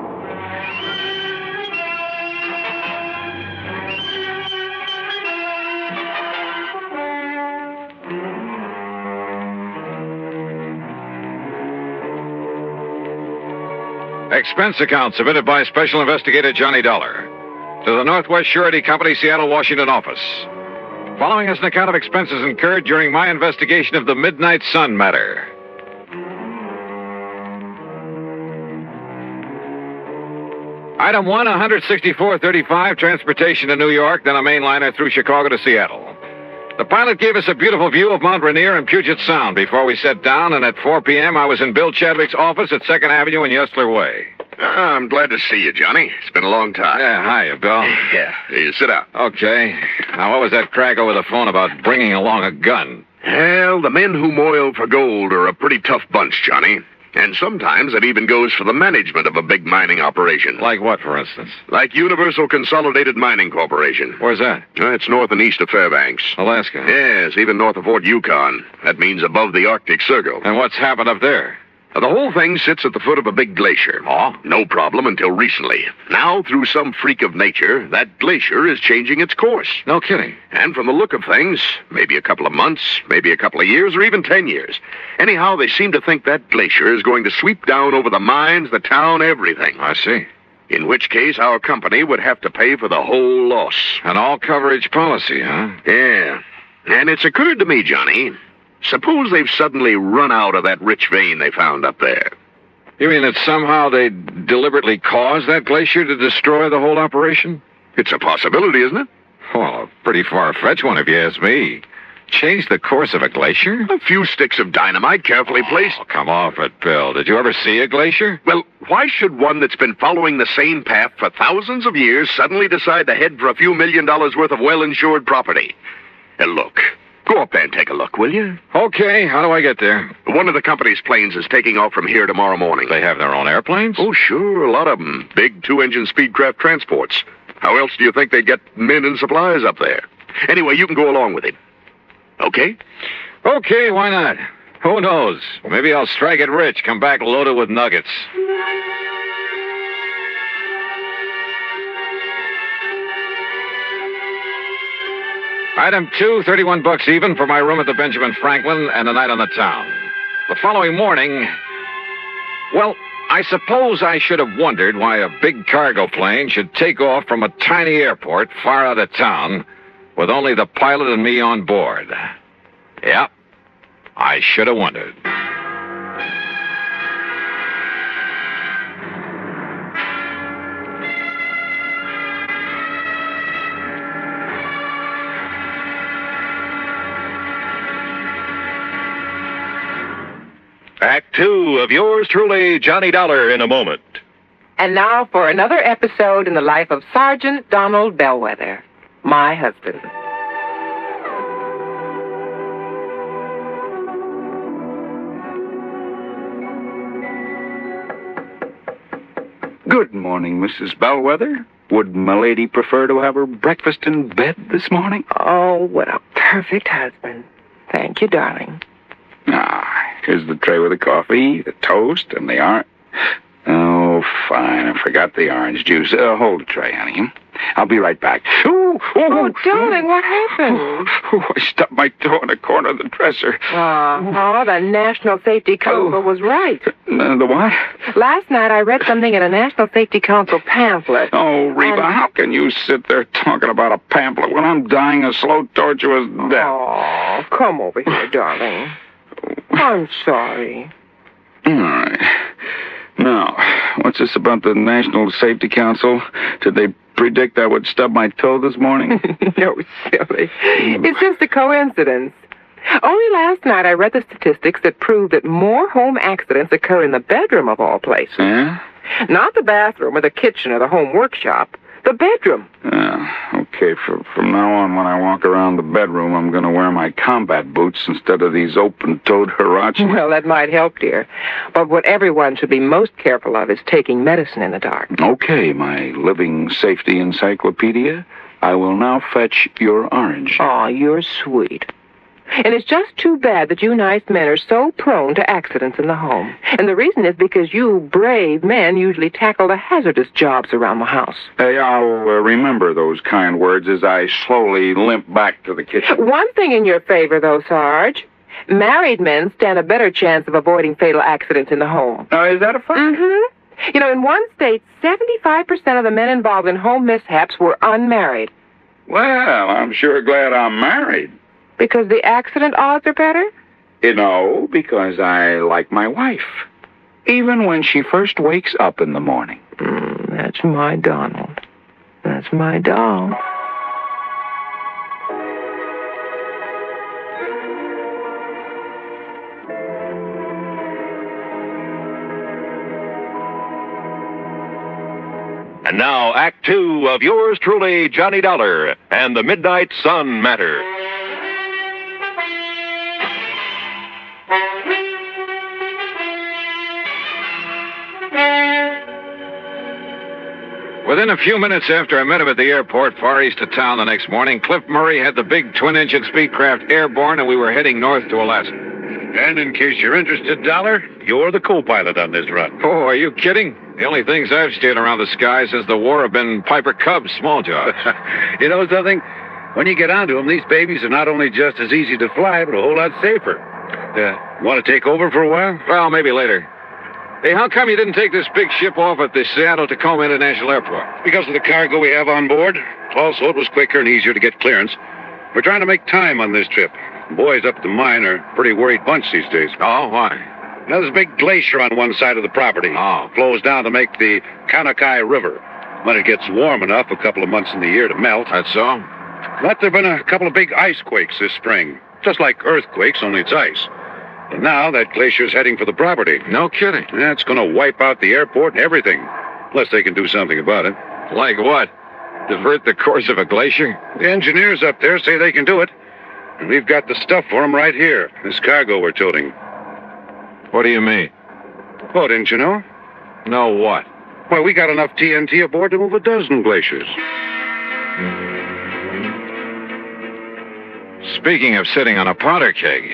Expense account submitted by Special Investigator Johnny Dollar to the Northwest Surety Company, Seattle, Washington office. Following is an account of expenses incurred during my investigation of the Midnight Sun matter. Item 1, $164.35, transportation to New York, then a mainliner through Chicago to Seattle. The pilot gave us a beautiful view of Mount Rainier and Puget Sound before we set down, and at 4 p.m. I was in Bill Chadwick's office at 2nd Avenue and Yesler Way. I'm glad to see you, Johnny. It's been a long time. Yeah, hiya, Bill. Yeah, you sit down. Okay. Now, what was that crack over the phone about bringing along a gun? Well, the men who moil for gold are a pretty tough bunch, Johnny. And sometimes it even goes for the management of a big mining operation. Like what, for instance? Like Universal Consolidated Mining Corporation. Where's that? It's north and east of Fairbanks. Alaska? Yes, even north of Fort Yukon. That means above the Arctic Circle. And what's happened up there? The whole thing sits at the foot of a big glacier. Oh? No problem until recently. Now, through some freak of nature, that glacier is changing its course. No kidding. And from the look of things, maybe a couple of months, maybe a couple of years, or even 10 years. Anyhow, they seem to think that glacier is going to sweep down over the mines, the town, everything. I see. In which case, our company would have to pay for the whole loss. An all-coverage policy, huh? Yeah. And it's occurred to me, Johnny, suppose they've suddenly run out of that rich vein they found up there. You mean that somehow they deliberately caused that glacier to destroy the whole operation? It's a possibility, isn't it? Well, a pretty far-fetched one, if you ask me. Change the course of a glacier? A few sticks of dynamite carefully placed. Oh, come off it, Bill. Did you ever see a glacier? Well, why should one that's been following the same path for thousands of years suddenly decide to head for a few $1 million worth of well-insured property? And look, go up there and take a look, will you? Okay, how do I get there? One of the company's planes is taking off from here tomorrow morning. They have their own airplanes? Oh, sure, a lot of them. Big 2-engine Speedcraft transports. How else do you think they get men and supplies up there? Anyway, you can go along with it. Okay? Okay, why not? Who knows? Maybe I'll strike it rich, come back loaded with nuggets. Item 2, $31 even for my room at the Benjamin Franklin and a night on the town. The following morning, well, I suppose I should have wondered why a big cargo plane should take off from a tiny airport far out of town with only the pilot and me on board. Yep, I should have wondered. Act 2 of yours truly, Johnny Dollar, in a moment. And now for another episode in the life of Sergeant Donald Bellwether, my husband. Good morning, Mrs. Bellwether. Would my lady prefer to have her breakfast in bed this morning? Oh, what a perfect husband. Thank you, darling. Here's the tray with the coffee, the toast, and the orange... Oh, fine, I forgot the orange juice. Hold the tray, honey. I'll be right back. Oh, darling, what happened? I stubbed my toe in the corner of the dresser. Oh, the National Safety Council was right. The what? Last night I read something in a National Safety Council pamphlet. Oh, Reba, how can you sit there talking about a pamphlet when I'm dying a slow, tortuous death? Oh, come over here, darling. I'm sorry. All right. Now, what's this about the National Safety Council? Did they predict I would stub my toe this morning? No, silly. It's just a coincidence. Only last night I read the statistics that prove that more home accidents occur in the bedroom of all places. Yeah? Not the bathroom or the kitchen or the home workshop. The bedroom. Okay, from now on, when I walk around the bedroom, I'm going to wear my combat boots instead of these open-toed huaraches. Well, that might help, dear. But what everyone should be most careful of is taking medicine in the dark. Okay, my living safety encyclopedia. I will now fetch your orange. Oh, you're sweet. And it's just too bad that you nice men are so prone to accidents in the home. And the reason is because you brave men usually tackle the hazardous jobs around the house. Hey, I'll remember those kind words as I slowly limp back to the kitchen. One thing in your favor, though, Sarge. Married men stand a better chance of avoiding fatal accidents in the home. Is that a fact? Mm-hmm. You know, in one state, 75% of the men involved in home mishaps were unmarried. Well, I'm sure glad I'm married. Because the accident odds are better? No, because I like my wife. Even when she first wakes up in the morning. That's my Donald. That's my doll. And now, Act Two of yours truly, Johnny Dollar, and the Midnight Sun Matter. Within a few minutes after I met him at the airport far east of town the next morning, Cliff Murray had the big twin-engine Speedcraft airborne, and we were heading north to Alaska. And in case you're interested, Dollar, you're the co-pilot on this run. Oh, are you kidding? The only things I've steered around the sky since the war have been Piper Cubs small jobs. You know something? When you get onto them, these babies are not only just as easy to fly, but a whole lot safer. Want to take over for a while? Well, maybe later. Hey, how come you didn't take this big ship off at the Seattle-Tacoma International Airport? Because of the cargo we have on board. Also, it was quicker and easier to get clearance. We're trying to make time on this trip. The boys up at the mine are a pretty worried bunch these days. Oh, why? Now, there's a big glacier on one side of the property. Oh. Flows down to make the Kanakai River. When it gets warm enough, a couple of months in the year to melt. That's so? But there have been a couple of big ice quakes this spring. Just like earthquakes, only it's ice. And now that glacier's heading for the property. No kidding. That's going to wipe out the airport and everything. Unless they can do something about it. Like what? Divert the course of a glacier? The engineers up there say they can do it. And we've got the stuff for them right here. This cargo we're toting. What do you mean? Oh, didn't you know? No what? Well, we got enough TNT aboard to move a dozen glaciers. Speaking of sitting on a powder keg,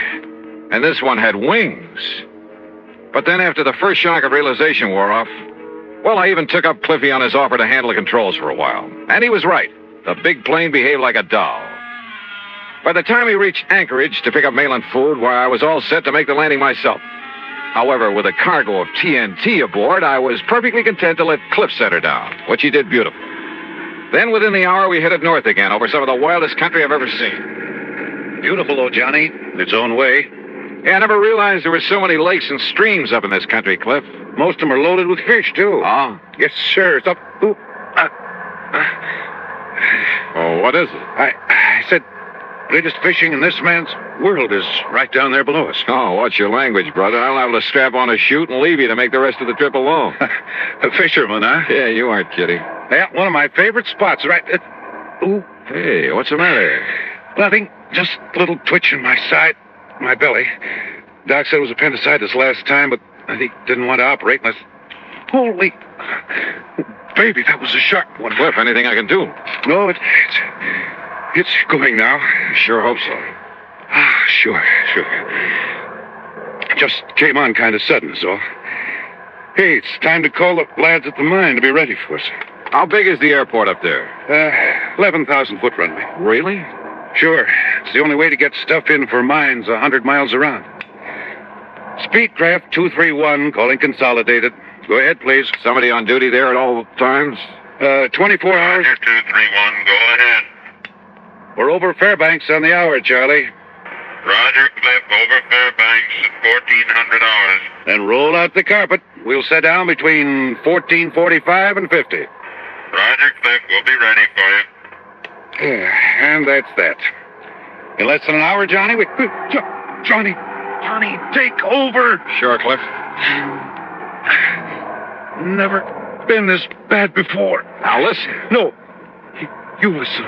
and this one had wings. But then after the first shock of realization wore off, well, I even took up Cliffy on his offer to handle the controls for a while. And he was right. The big plane behaved like a doll. By the time we reached Anchorage to pick up mail and food, where I was all set to make the landing myself. However, with a cargo of TNT aboard, I was perfectly content to let Cliff set her down, which he did beautifully. Then within the hour, we headed north again over some of the wildest country I've ever seen. Beautiful, though, Johnny, in its own way. Yeah, I never realized there were so many lakes and streams up in this country, Cliff. Most of them are loaded with fish, too. Oh? Yes, sir. Stop. Oh, what is it? I said, greatest fishing in this man's world is right down there below us. Oh, what's your language, brother? I'll have to strap on a chute and leave you to make the rest of the trip alone. A fisherman, huh? Yeah, you aren't kidding. Yeah, one of my favorite spots, right? Ooh. Hey, what's the matter? Nothing. Just a little twitch in my side, my belly. Doc said it was appendicitis last time, but he didn't want to operate unless... Holy... Baby, that was a sharp one. Cliff, anything I can do? No, it's going now. Sure hope so. Sure. Just came on kind of sudden, so. Hey, it's time to call the lads at the mine to be ready for us. How big is the airport up there? 11,000-foot runway. Really? Sure. It's the only way to get stuff in for mines 100 miles around. Speedcraft 231, calling Consolidated. Go ahead, please. Somebody on duty there at all times? 24 hours. Roger, 231, go ahead. We're over Fairbanks on the hour, Charlie. Roger, Cliff, over Fairbanks at 1400 hours. Then roll out the carpet. We'll set down between 14:45 and 50. Roger, Cliff, we'll be ready for you. And that's that. In less than an hour, Johnny, Johnny, take over. Sure, Cliff. Never been this bad before. Now listen. No. You listen.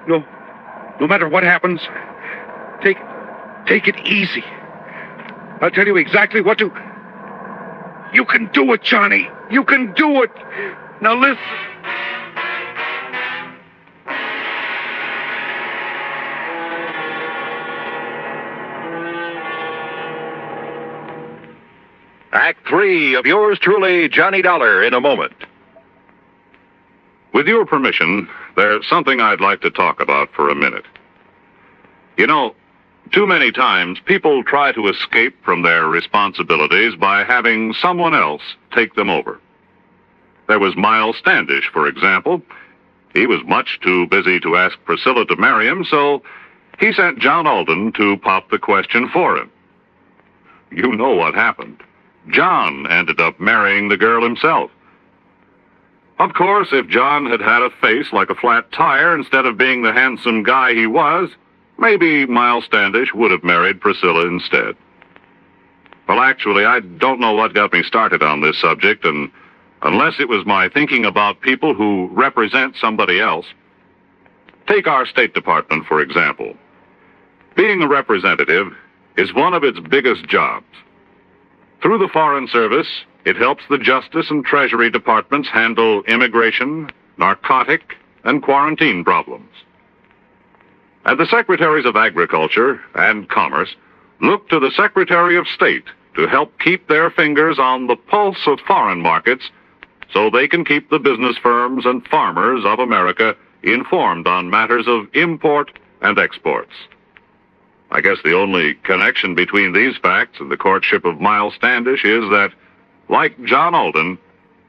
No matter what happens, take it easy. I'll tell you exactly what to... You can do it, Johnny. You can do it. Now listen. Act 3 of yours truly, Johnny Dollar, in a moment. With your permission, there's something I'd like to talk about for a minute. You know, too many times people try to escape from their responsibilities by having someone else take them over. There was Miles Standish, for example. He was much too busy to ask Priscilla to marry him, so he sent John Alden to pop the question for him. You know what happened. John ended up marrying the girl himself. Of course, if John had had a face like a flat tire instead of being the handsome guy he was, maybe Miles Standish would have married Priscilla instead. Well, actually, I don't know what got me started on this subject, and unless it was my thinking about people who represent somebody else. Take our State Department, for example. Being a representative is one of its biggest jobs. Through the Foreign Service, it helps the Justice and Treasury Departments handle immigration, narcotic, and quarantine problems. And the Secretaries of Agriculture and Commerce look to the Secretary of State to help keep their fingers on the pulse of foreign markets so they can keep the business firms and farmers of America informed on matters of import and exports. I guess the only connection between these facts and the courtship of Miles Standish is that, like John Alden,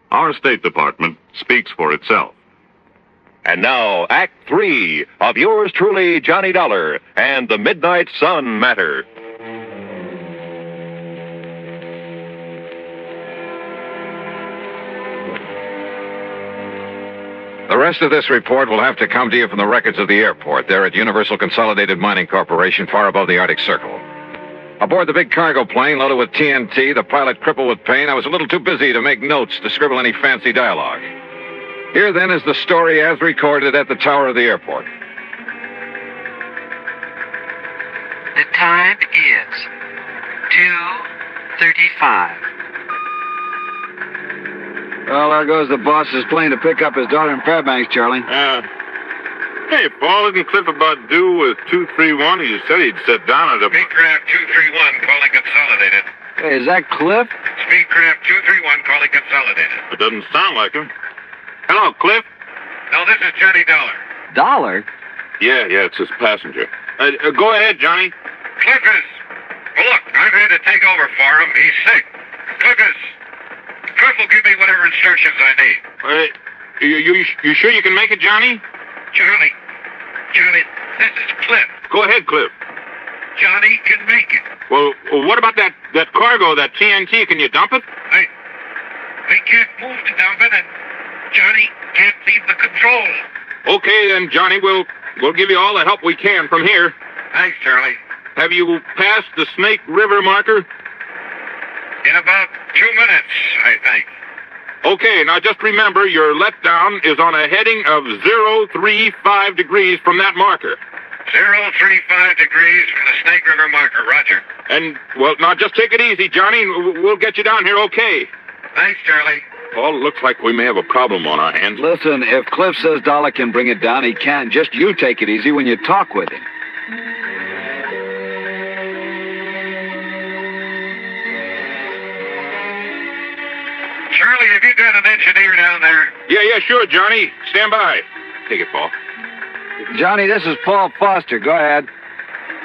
our State Department speaks for itself. And now, Act 3 of yours truly, Johnny Dollar, and the Midnight Sun Matter. The rest of this report will have to come to you from the records of the airport there at Universal Consolidated Mining Corporation, far above the Arctic Circle. Aboard the big cargo plane loaded with TNT, the pilot crippled with pain, I was a little too busy to make notes to scribble any fancy dialogue. Here, then, is the story as recorded at the tower of the airport. The time is 2:35. Well, there goes the boss's plane to pick up his daughter in Fairbanks, Charlie. Hey, Paul, isn't Cliff about due with 231? He said he'd sit down at a... Speedcraft 231, calling Consolidated. Hey, is that Cliff? Speedcraft 231, calling Consolidated. It doesn't sound like him. Hello, Cliff? No, this is Johnny Dollar. Dollar? Yeah, it's his passenger. Go ahead, Johnny. Cliff is... Well, look, I've had to take over for him. He's sick. Cliff will give me whatever instructions I need. You sure you can make it, Johnny? Johnny, this is Cliff. Go ahead, Cliff. Johnny can make it. Well, what about that cargo, that TNT? Can you dump it? I can't move to dump it, and Johnny can't leave the control. Okay, then, Johnny, we'll give you all the help we can from here. Thanks, Charlie. Have you passed the Snake River marker? In about 2 minutes, I think. Okay, now just remember your letdown is on a heading of 035 degrees from that marker. 035 degrees from the Snake River marker, roger. And, well, now just take it easy, Johnny, and we'll get you down here okay. Thanks, Charlie. Paul, looks like we may have a problem on our hands. Listen, if Cliff says Dollar can bring it down, he can. Just you take it easy when you talk with him. Charlie, have you got an engineer down there? Yeah, sure, Johnny. Stand by. Take it, Paul. Johnny, this is Paul Foster. Go ahead.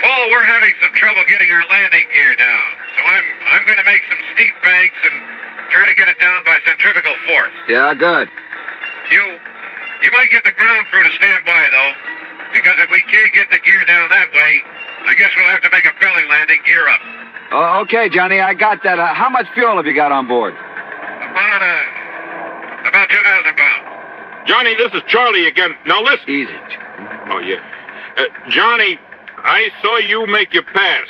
Paul, we're having some trouble getting our landing gear down. So I'm going to make some steep banks and try to get it down by centrifugal force. Yeah, good. You might get the ground crew to stand by, though. Because if we can't get the gear down that way, I guess we'll have to make a belly landing gear up. Oh, okay, Johnny, I got that. How much fuel have you got on board? About 2,000 pounds. Johnny, this is Charlie again. Now listen. Easy. Oh, yeah. Johnny, I saw you make your pass.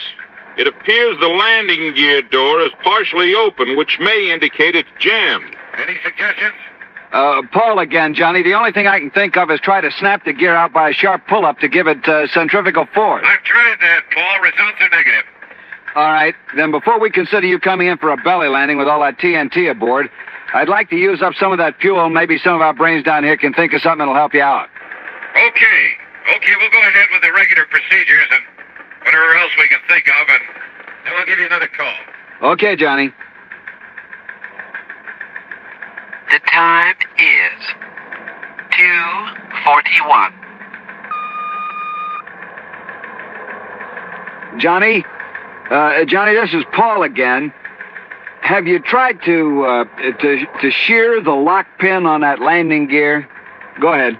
It appears the landing gear door is partially open, which may indicate it's jammed. Any suggestions? Paul again, Johnny. The only thing I can think of is try to snap the gear out by a sharp pull-up to give it centrifugal force. I've tried that, Paul. Results are negative. All right. Then before we consider you coming in for a belly landing with all that TNT aboard, I'd like to use up some of that fuel. Maybe some of our brains down here can think of something that'll help you out. Okay, we'll go ahead with the regular procedures and whatever else we can think of, and then we'll give you another call. Okay, Johnny. The time is 2:41. Johnny? Johnny, this is Paul again. Have you tried to shear the lock pin on that landing gear? Go ahead.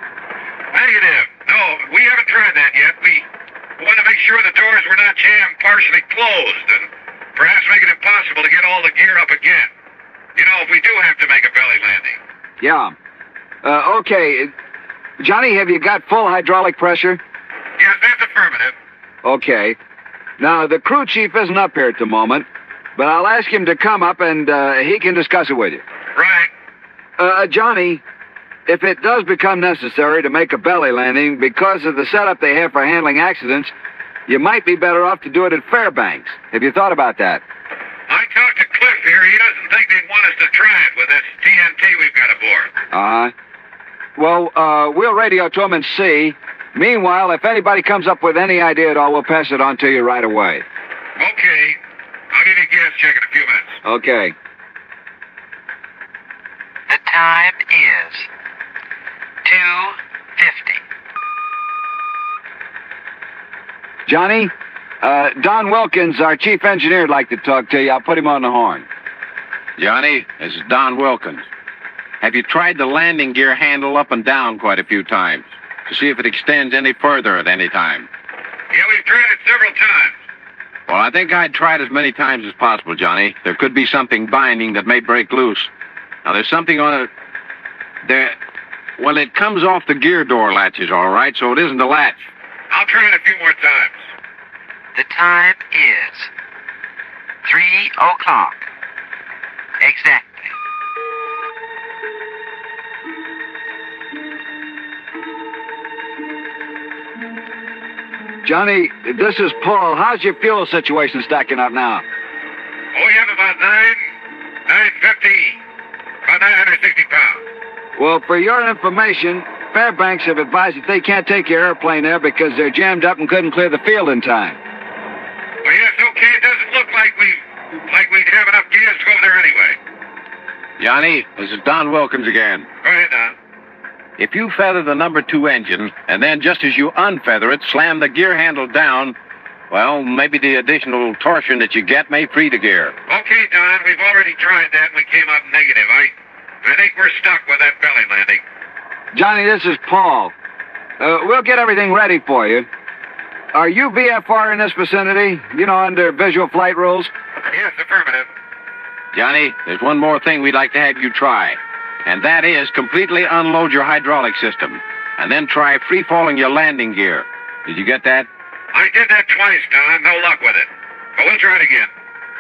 Negative. No, we haven't tried that yet. We want to make sure the doors were not jammed partially closed and perhaps make it impossible to get all the gear up again. You know, if we do have to make a belly landing. Yeah. Okay. Johnny, have you got full hydraulic pressure? Yes, that's affirmative. Okay. Now, the crew chief isn't up here at the moment, but I'll ask him to come up and he can discuss it with you. Right. Johnny, if it does become necessary to make a belly landing because of the setup they have for handling accidents, you might be better off to do it at Fairbanks. Have you thought about that? I talked to Cliff here. He doesn't think they'd want us to try it with this TNT we've got aboard. Well, we'll radio to him and see. Meanwhile, if anybody comes up with any idea at all, we'll pass it on to you right away. Okay. I'll give you a gas check in a few minutes. Okay. The time is 2:50. Johnny, Don Wilkins, our chief engineer, would like to talk to you. I'll put him on the horn. Johnny, this is Don Wilkins. Have you tried the landing gear handle up and down quite a few times to see if it extends any further at any time? Yeah, we've tried it several times. Well, I think I'd try it as many times as possible, Johnny. There could be something binding that may break loose. Now, there's something on it. Well, it comes off the gear door latches, all right, so it isn't a latch. I'll try it a few more times. The time is 3:00. Exactly. Johnny, this is Paul. How's your fuel situation stacking up now? Oh, we have about 950, about 960 pounds. Well, for your information, Fairbanks have advised that they can't take your airplane there because they're jammed up and couldn't clear the field in time. Well, yes, okay. It doesn't look like we'd have enough gears to go there anyway. Johnny, this is Don Wilkins again. Go ahead, Don. If you feather the number 2 engine, and then just as you unfeather it, slam the gear handle down, well, maybe the additional torsion that you get may free the gear. Okay, Don, we've already tried that and we came up negative. I think we're stuck with that belly landing. Johnny, this is Paul. We'll get everything ready for you. Are you VFR in this vicinity? You know, under visual flight rules? Yes, affirmative. Johnny, there's one more thing we'd like to have you try. And that is completely unload your hydraulic system. And then try free-falling your landing gear. Did you get that? I did that twice, Don. No luck with it. But we'll try it again.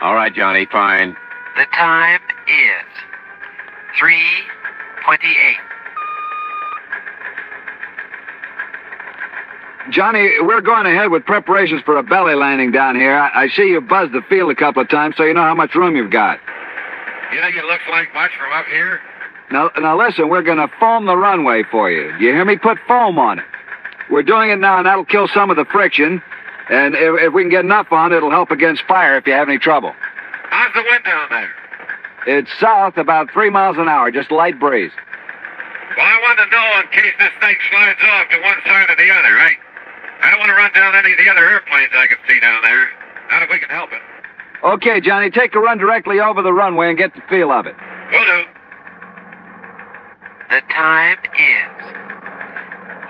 All right, Johnny, fine. The time is 3:28. Johnny, we're going ahead with preparations for a belly landing down here. I see you buzzed the field a couple of times, so you know how much room you've got. You think it looks like much from up here? Now listen, we're going to foam the runway for you. You hear me? Put foam on it. We're doing it now, and that'll kill some of the friction. And if we can get enough on, it'll help against fire if you have any trouble. How's the wind down there? It's south about 3 miles an hour, just a light breeze. Well, I want to know in case this thing slides off to one side or the other, right? I don't want to run down any of the other airplanes I can see down there. Not if we can help it. Okay, Johnny, take a run directly over the runway and get the feel of it. Will do. The time is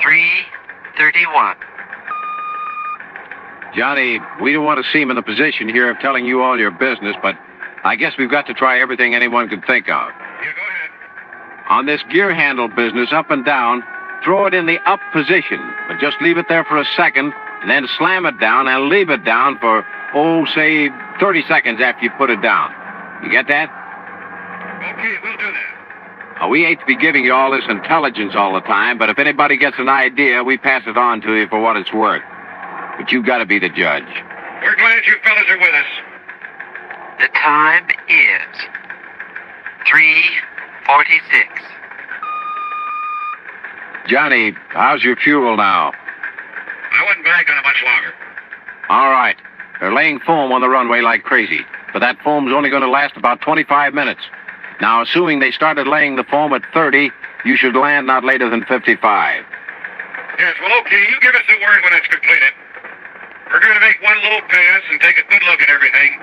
3:31. Johnny, we don't want to seem in the position here of telling you all your business, but I guess we've got to try everything anyone can think of. Yeah, go ahead. On this gear handle business, up and down, throw it in the up position, but just leave it there for a second, and then slam it down and leave it down for, say, 30 seconds after you put it down. You get that? Okay, we'll do that. We hate to be giving you all this intelligence all the time, but if anybody gets an idea, we pass it on to you for what it's worth. But you've got to be the judge. We're glad you fellas are with us. The time is 3:46. Johnny, how's your fuel now? I wouldn't bank on it much longer. All right. They're laying foam on the runway like crazy, but that foam's only going to last about 25 minutes. Now, assuming they started laying the foam at 30, you should land not later than 55. Yes, well, okay, you give us the word when it's completed. We're going to make one low pass and take a good look at everything.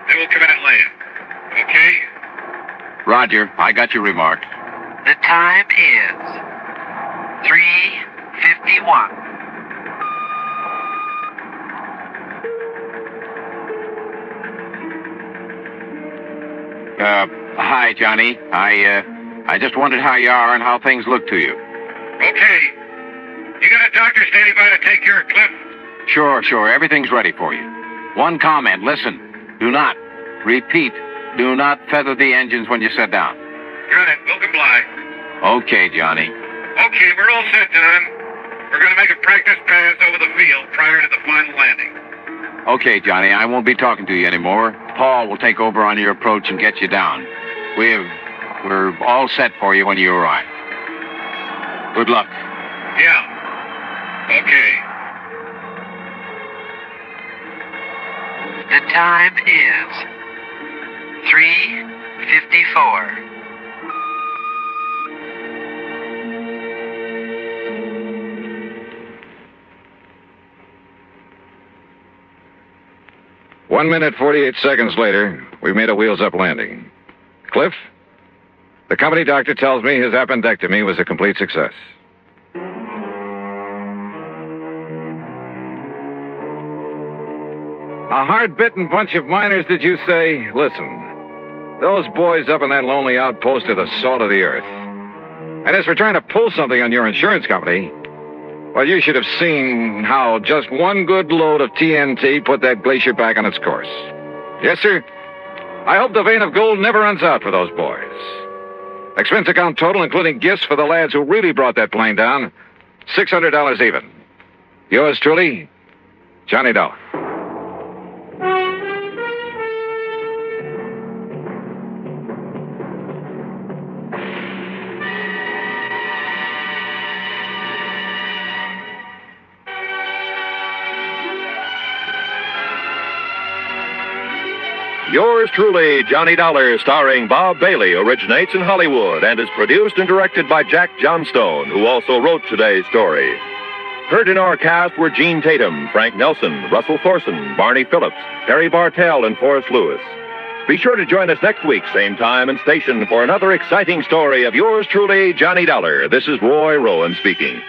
Then we'll come in and land. Okay? Roger, I got your remark. The time is 3:51. Hi, Johnny. I just wondered how you are and how things look to you. Okay. You got a doctor standing by to take care of Cliff? Sure. Everything's ready for you. One comment. Listen. Do not, repeat, do not feather the engines when you sit down. Got it. We'll comply. Okay, Johnny. Okay, we're all set, Don. We're going to make a practice pass over the field prior to the final landing. Okay, Johnny, I won't be talking to you anymore. Paul will take over on your approach and get you down. We're all set for you when you arrive. Good luck. Yeah. Okay. The time is 3:54. One minute, 48 seconds later, we made a wheels-up landing. Cliff, the company doctor tells me his appendectomy was a complete success. A hard-bitten bunch of miners, did you say? Listen, those boys up in that lonely outpost are the salt of the earth. And as for trying to pull something on your insurance company, well, you should have seen how just one good load of TNT put that glacier back on its course. Yes, sir. I hope the vein of gold never runs out for those boys. Expense account total, including gifts for the lads who really brought that plane down, $600 even. Yours truly, Johnny Dollar. Yours truly, Johnny Dollar, starring Bob Bailey, originates in Hollywood and is produced and directed by Jack Johnstone, who also wrote today's story. Heard in our cast were Gene Tatum, Frank Nelson, Russell Thorson, Barney Phillips, Harry Bartell, and Forrest Lewis. Be sure to join us next week, same time and station, for another exciting story of yours truly, Johnny Dollar. This is Roy Rowan speaking.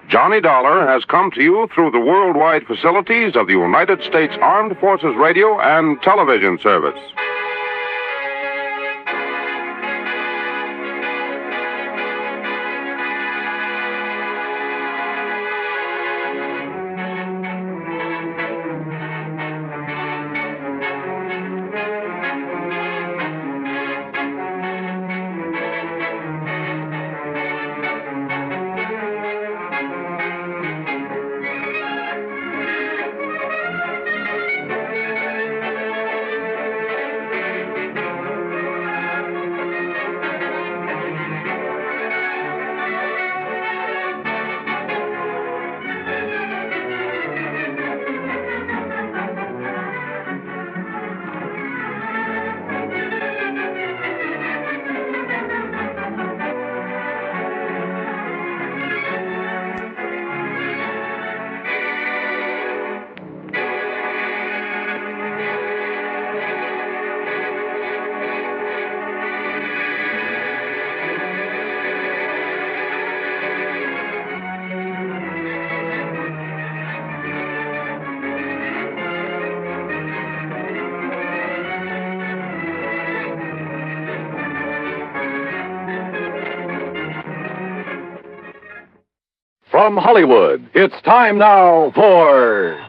Johnny Dollar has come to you through the worldwide facilities of the United States Armed Forces Radio and Television Service. From Hollywood, it's time now for...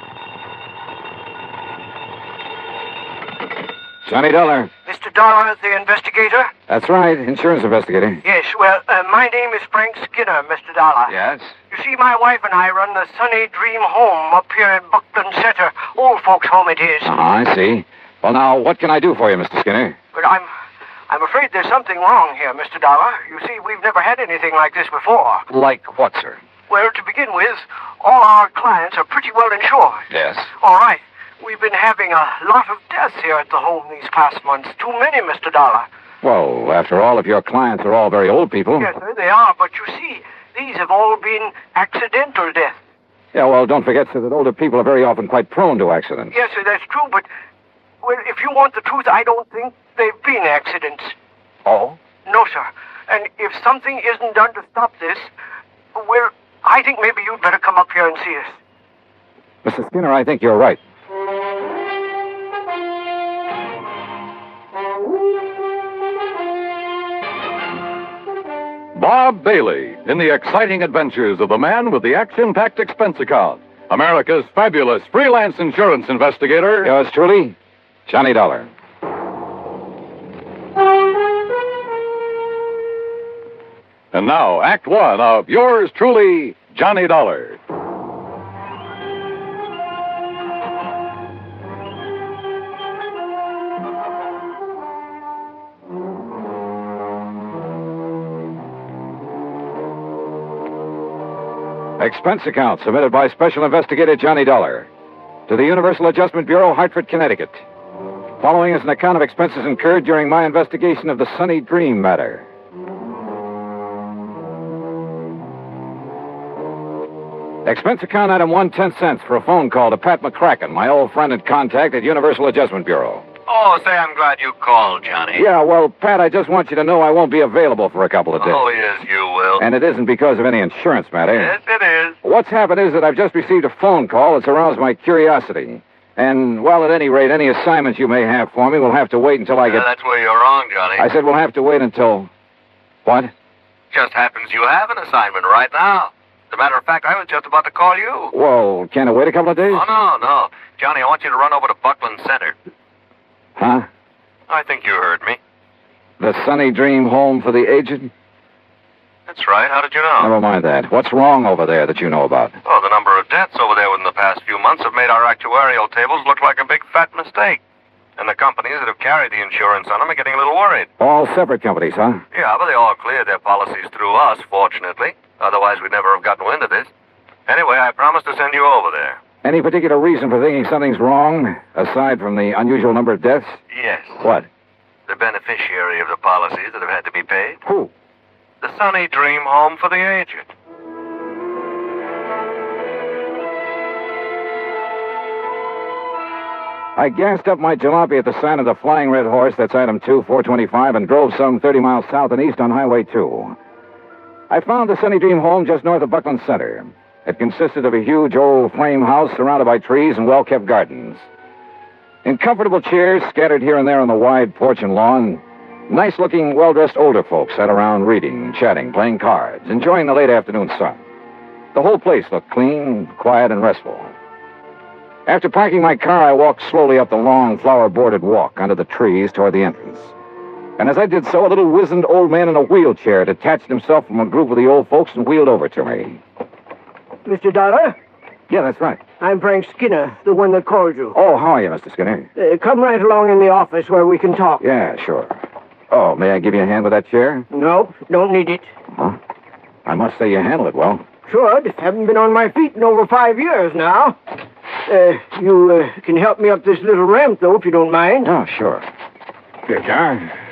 Johnny Dollar. Mr. Dollar, the investigator? That's right, insurance investigator. Yes, well, my name is Frank Skinner, Mr. Dollar. Yes? You see, my wife and I run the Sunny Dream Home up here in Buckland Center. Old folks' home it is. I see. Well, now, what can I do for you, Mr. Skinner? But I'm afraid there's something wrong here, Mr. Dollar. You see, we've never had anything like this before. Like what, sir? Well, to begin with, all our clients are pretty well insured. Yes. All right. We've been having a lot of deaths here at the home these past months. Too many, Mr. Dollar. Well, after all, if your clients are all very old people... Yes, sir, they are. But you see, these have all been accidental deaths. Yeah, well, don't forget, sir, that older people are very often quite prone to accidents. Yes, sir, that's true. But, well, if you want the truth, I don't think they've been accidents. Oh? No, sir. And if something isn't done to stop this, well, I think maybe you'd better come up here and see us. Mr. Skinner, I think you're right. Bob Bailey in the exciting adventures of the man with the action-packed expense account. America's fabulous freelance insurance investigator. Yours truly, Johnny Dollar. And now, Act One of yours truly, Johnny Dollar. Expense account submitted by Special Investigator Johnny Dollar to the Universal Adjustment Bureau, Hartford, Connecticut. Following is an account of expenses incurred during my investigation of the Sunny Dream matter. Expense account item 110 cents for a phone call to Pat McCracken, my old friend and contact at Universal Adjustment Bureau. Oh, say, I'm glad you called, Johnny. Yeah, well, Pat, I just want you to know I won't be available for a couple of days. Oh, yes, you will. And it isn't because of any insurance matter. Yes, it is. What's happened is that I've just received a phone call that's aroused my curiosity. And, well, at any rate, any assignments you may have for me will have to wait until I get... That's where you're wrong, Johnny. I said we'll have to wait until... What? Just happens you have an assignment right now. As a matter of fact, I was just about to call you. Well, can't it wait a couple of days? Oh, no. Johnny, I want you to run over to Buckland Center. Huh? I think you heard me. The Sunny Dream Home for the Aged? That's right. How did you know? Never mind that. What's wrong over there that you know about? Oh, the number of deaths over there within the past few months have made our actuarial tables look like a big fat mistake. And the companies that have carried the insurance on them are getting a little worried. All separate companies, huh? Yeah, but they all cleared their policies through us, fortunately. Otherwise, we'd never have gotten wind of this. Anyway, I promised to send you over there. Any particular reason for thinking something's wrong, aside from the unusual number of deaths? Yes. What? The beneficiary of the policies that have had to be paid. Who? The Sunny Dream Home for the Aged. I gassed up my jalopy at the sign of the Flying Red Horse, that's item 2, 425, and drove some 30 miles south and east on Highway 2. I found the Sunny Dream Home just north of Buckland Center. It consisted of a huge old frame house surrounded by trees and well-kept gardens. In comfortable chairs scattered here and there on the wide porch and lawn, nice-looking, well-dressed older folks sat around reading, chatting, playing cards, enjoying the late afternoon sun. The whole place looked clean, quiet, and restful. After parking my car, I walked slowly up the long, flower-bordered walk under the trees toward the entrance. And as I did so, a little wizened old man in a wheelchair detached himself from a group of the old folks and wheeled over to me. Mr. Dollar? Yeah, that's right. I'm Frank Skinner, the one that called you. Oh, how are you, Mr. Skinner? Come right along in the office where we can talk. Yeah, sure. Oh, may I give you a hand with that chair? No, don't need it. Huh? I must say you handle it well. Should. Haven't been on my feet in over 5 years now. You can help me up this little ramp, though, if you don't mind. Oh, sure. Here you are.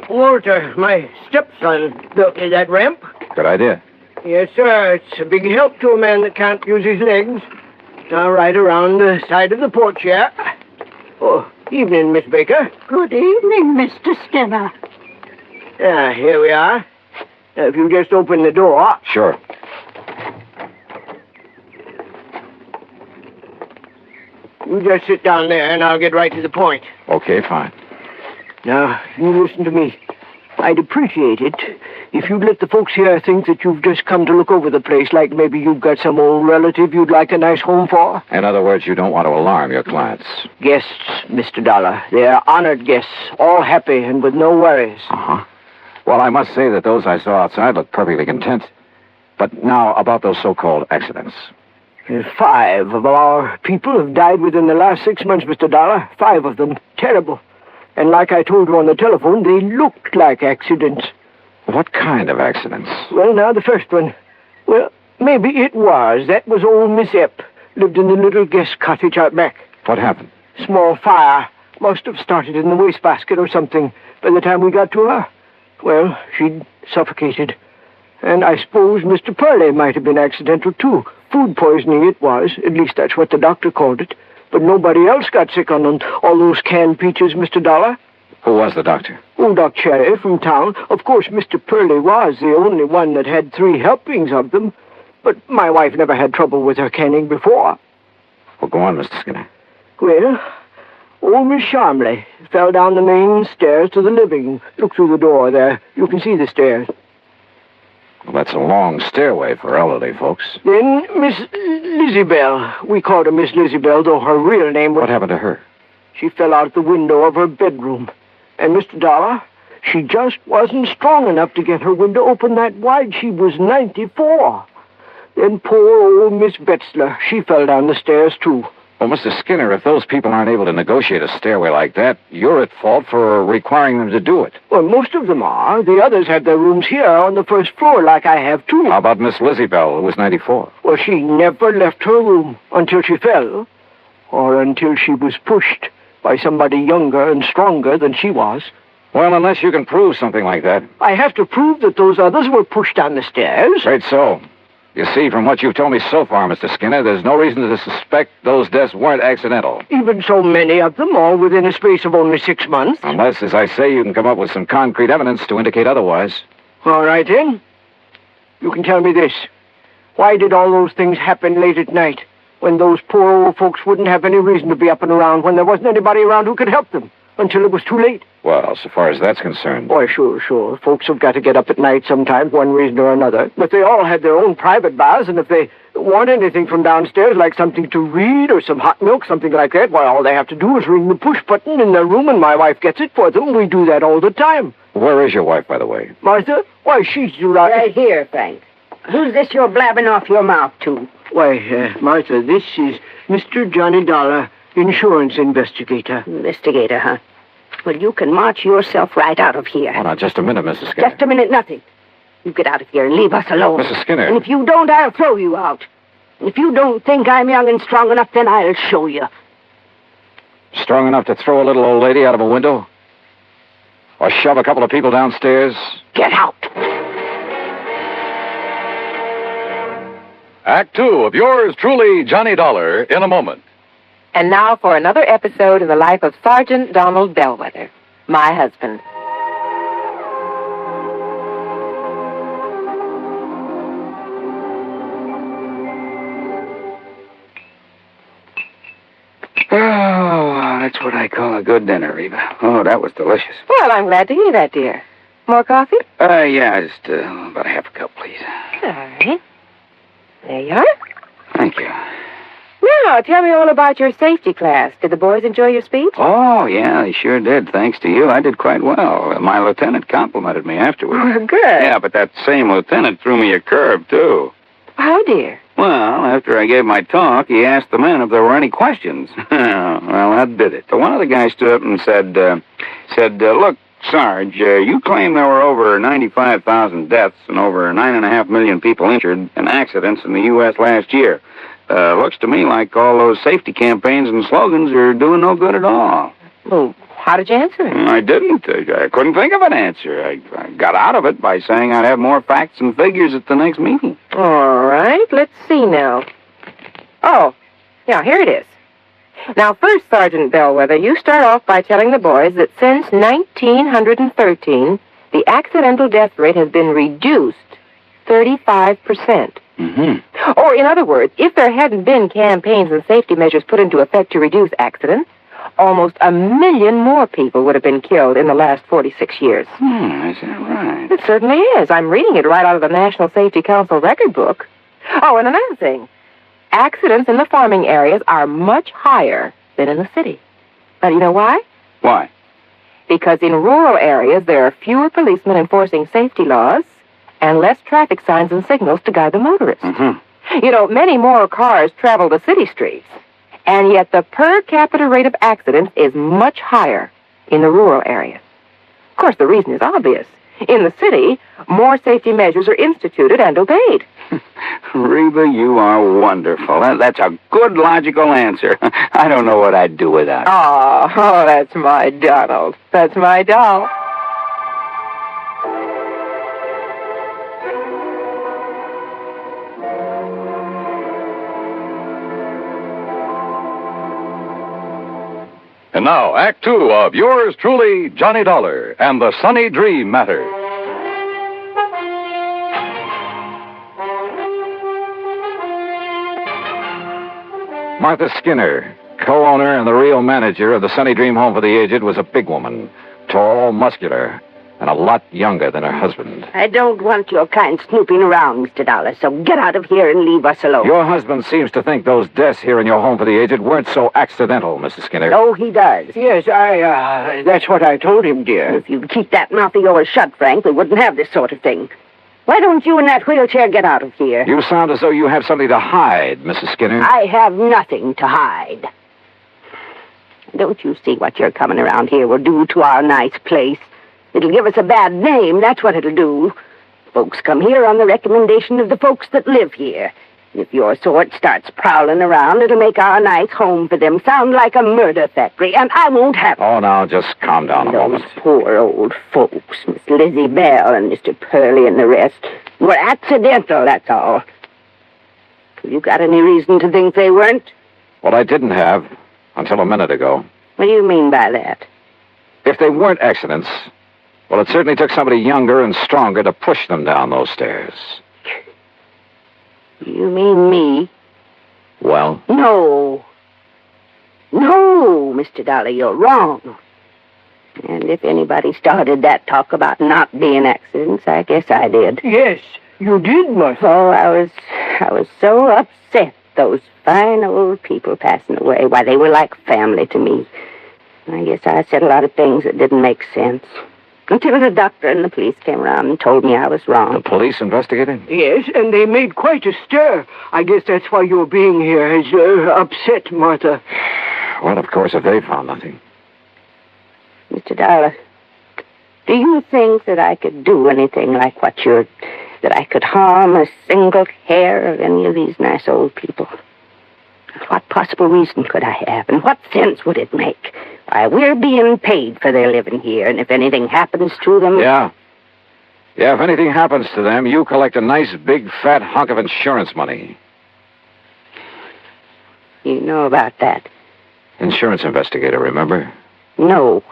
Walter, my stepson, built me that ramp. Good idea. Yes, sir. It's a big help to a man that can't use his legs. Now, right around the side of the porch here. Oh, evening, Miss Baker. Good evening, Mr. Skinner. Here we are. If you just open the door. Sure. You just sit down there, and I'll get right to the point. Okay, fine. Now, you listen to me. I'd appreciate it if you'd let the folks here think that you've just come to look over the place, like maybe you've got some old relative you'd like a nice home for. In other words, you don't want to alarm your clients. Guests, Mr. Dollar. They're honored guests, all happy and with no worries. Uh-huh. Well, I must say that those I saw outside looked perfectly content. But now, about those so-called accidents. 5 of our people have died within the last 6 months, Mr. Dollar. 5 of them. Terrible. And like I told you on the telephone, they looked like accidents. What kind of accidents? Well, now, the first one. Well, maybe it was. That was old Miss Epp. Lived in the little guest cottage out back. What happened? Small fire. Must have started in the wastebasket or something by the time we got to her. Well, she'd suffocated. And I suppose Mr. Purley might have been accidental, too. Food poisoning it was. At least that's what the doctor called it. But nobody else got sick on all those canned peaches, Mr. Dollar. Who was the doctor? Old Doc Cherry from town. Of course, Mr. Purley was the only one that had 3 helpings of them. But my wife never had trouble with her canning before. Well, go on, Mr. Skinner. Well, old Miss Sharmley fell down the main stairs to the living. Look through the door there. You can see the stairs. Well, that's a long stairway for elderly folks. Then Miss Lizzie-Bell. We called her Miss Lizzie-Bell, though her real name was... What happened to her? She fell out the window of her bedroom. And, Mr. Dollar, she just wasn't strong enough to get her window open that wide. She was 94. Then poor old Miss Betzler, she fell down the stairs, too. Well, Mr. Skinner, if those people aren't able to negotiate a stairway like that, you're at fault for requiring them to do it. Well, most of them are. The others have their rooms here on the first floor, like I have, too. How about Miss Lizzie-Bell, who was 94? Well, she never left her room until she fell, or until she was pushed by somebody younger and stronger than she was. Well, unless you can prove something like that. I have to prove that those others were pushed down the stairs. Right so. You see, from what you've told me so far, Mr. Skinner, there's no reason to suspect those deaths weren't accidental. Even so many of them, all within a space of only 6 months. Unless, as I say, you can come up with some concrete evidence to indicate otherwise. All right, then. You can tell me this. Why did all those things happen late at night, when those poor old folks wouldn't have any reason to be up and around, when there wasn't anybody around who could help them, until it was too late? Well, so far as that's concerned... Why, sure. Folks have got to get up at night sometimes, one reason or another. But they all had their own private baths, and if they want anything from downstairs, like something to read or some hot milk, something like that, why, all they have to do is ring the push button in their room, and my wife gets it for them. We do that all the time. Where is your wife, by the way? Martha? Why, she's right... Right here, Frank. Who's this you're blabbing off your mouth to? Why, Martha, this is Mr. Johnny Dollar, insurance investigator. Investigator, huh? Well, you can march yourself right out of here. Oh, now, just a minute, Mrs. Skinner. Just a minute, nothing. You get out of here and leave us alone. Mrs. Skinner. And if you don't, I'll throw you out. And if you don't think I'm young and strong enough, then I'll show you. Strong enough to throw a little old lady out of a window? Or shove a couple of people downstairs? Get out. Act 2 of yours truly, Johnny Dollar, in a moment. And now for another episode in the life of Sergeant Donald Bellwether, my husband. Oh, that's what I call a good dinner, Reba. Oh, that was delicious. Well, I'm glad to hear that, dear. More coffee? Yeah, just about a half a cup, please. All right. There you are. Thank you. Now, tell me all about your safety class. Did the boys enjoy your speech? Oh, yeah, they sure did. Thanks to you, I did quite well. My lieutenant complimented me afterwards. Well, good. Yeah, but that same lieutenant threw me a curve, too. How, dear? Well, after I gave my talk, he asked the men if there were any questions. Well, that did it. One of the guys stood up and said, look, Sarge, you claim there were over 95,000 deaths and over 9.5 million people injured in accidents in the U.S. last year. Looks to me like all those safety campaigns and slogans are doing no good at all. Well, how did you answer it? I didn't. I couldn't think of an answer. I got out of it by saying I'd have more facts and figures at the next meeting. All right, let's see now. Oh, yeah, here it is. Now, first, Sergeant Bellwether, you start off by telling the boys that since 1913, the accidental death rate has been reduced 35%. Mm-hmm. Or, in other words, if there hadn't been campaigns and safety measures put into effect to reduce accidents, almost 1 million more people would have been killed in the last 46 years. Is that right? It certainly is. I'm reading it right out of the National Safety Council record book. Oh, and another thing. Accidents in the farming areas are much higher than in the city. Now, do you know why? Why? Because in rural areas, there are fewer policemen enforcing safety laws and less traffic signs and signals to guide the motorists. You know, many more cars travel the city streets, and yet the per capita rate of accidents is much higher in the rural areas. Of course, the reason is obvious. In the city, more safety measures are instituted and obeyed. Reba, you are wonderful. That's a good logical answer. I don't know what I'd do without it. Oh, that's my Donald. That's my doll. And now, Act Two of yours truly, Johnny Dollar, and the Sunny Dream Matter. Martha Skinner, co-owner and the real manager of the Sunny Dream Home for the Aged, was a big woman, tall, muscular, and a lot younger than her husband. I don't want your kind snooping around, Mr. Dollar, so get out of here and leave us alone. Your husband seems to think those deaths here in your home for the aged weren't so accidental, Mrs. Skinner. No, he does. Yes, that's what I told him, dear. If you'd keep that mouth of yours shut, Frank, we wouldn't have this sort of thing. Why don't you in that wheelchair get out of here? You sound as though you have something to hide, Mrs. Skinner. I have nothing to hide. Don't you see what your coming around here will do to our nice place? It'll give us a bad name, that's what it'll do. Folks come here on the recommendation of the folks that live here. If your sort starts prowling around, it'll make our nice home for them sound like a murder factory, and I won't have it. Oh, now, just calm down a moment. Those poor old folks, Miss Lizzie Bell and Mr. Purley and the rest, were accidental, that's all. You got any reason to think they weren't? Well, I didn't have, until a minute ago. What do you mean by that? If they weren't accidents, well, it certainly took somebody younger and stronger to push them down those stairs. You mean me? Well? No, Mr. Dollar, you're wrong. And if anybody started that talk about not being accidents, I guess I did. Yes, you did, Martha. Oh, I was so upset, those fine old people passing away. Why, they were like family to me. I guess I said a lot of things that didn't make sense. Until the doctor and the police came around and told me I was wrong. The police investigated? Yes, and they made quite a stir. I guess that's why your being here has upset Martha. Well, of course, if they found nothing. Mr. Dollar, do you think that I could do anything like what that I could harm a single hair of any of these nice old people? What possible reason could I have, and what sense would it make? Why, we're being paid for their living here, and if anything happens to them... Yeah, if anything happens to them, you collect a nice big fat hunk of insurance money. You know about that? Insurance investigator, remember? No,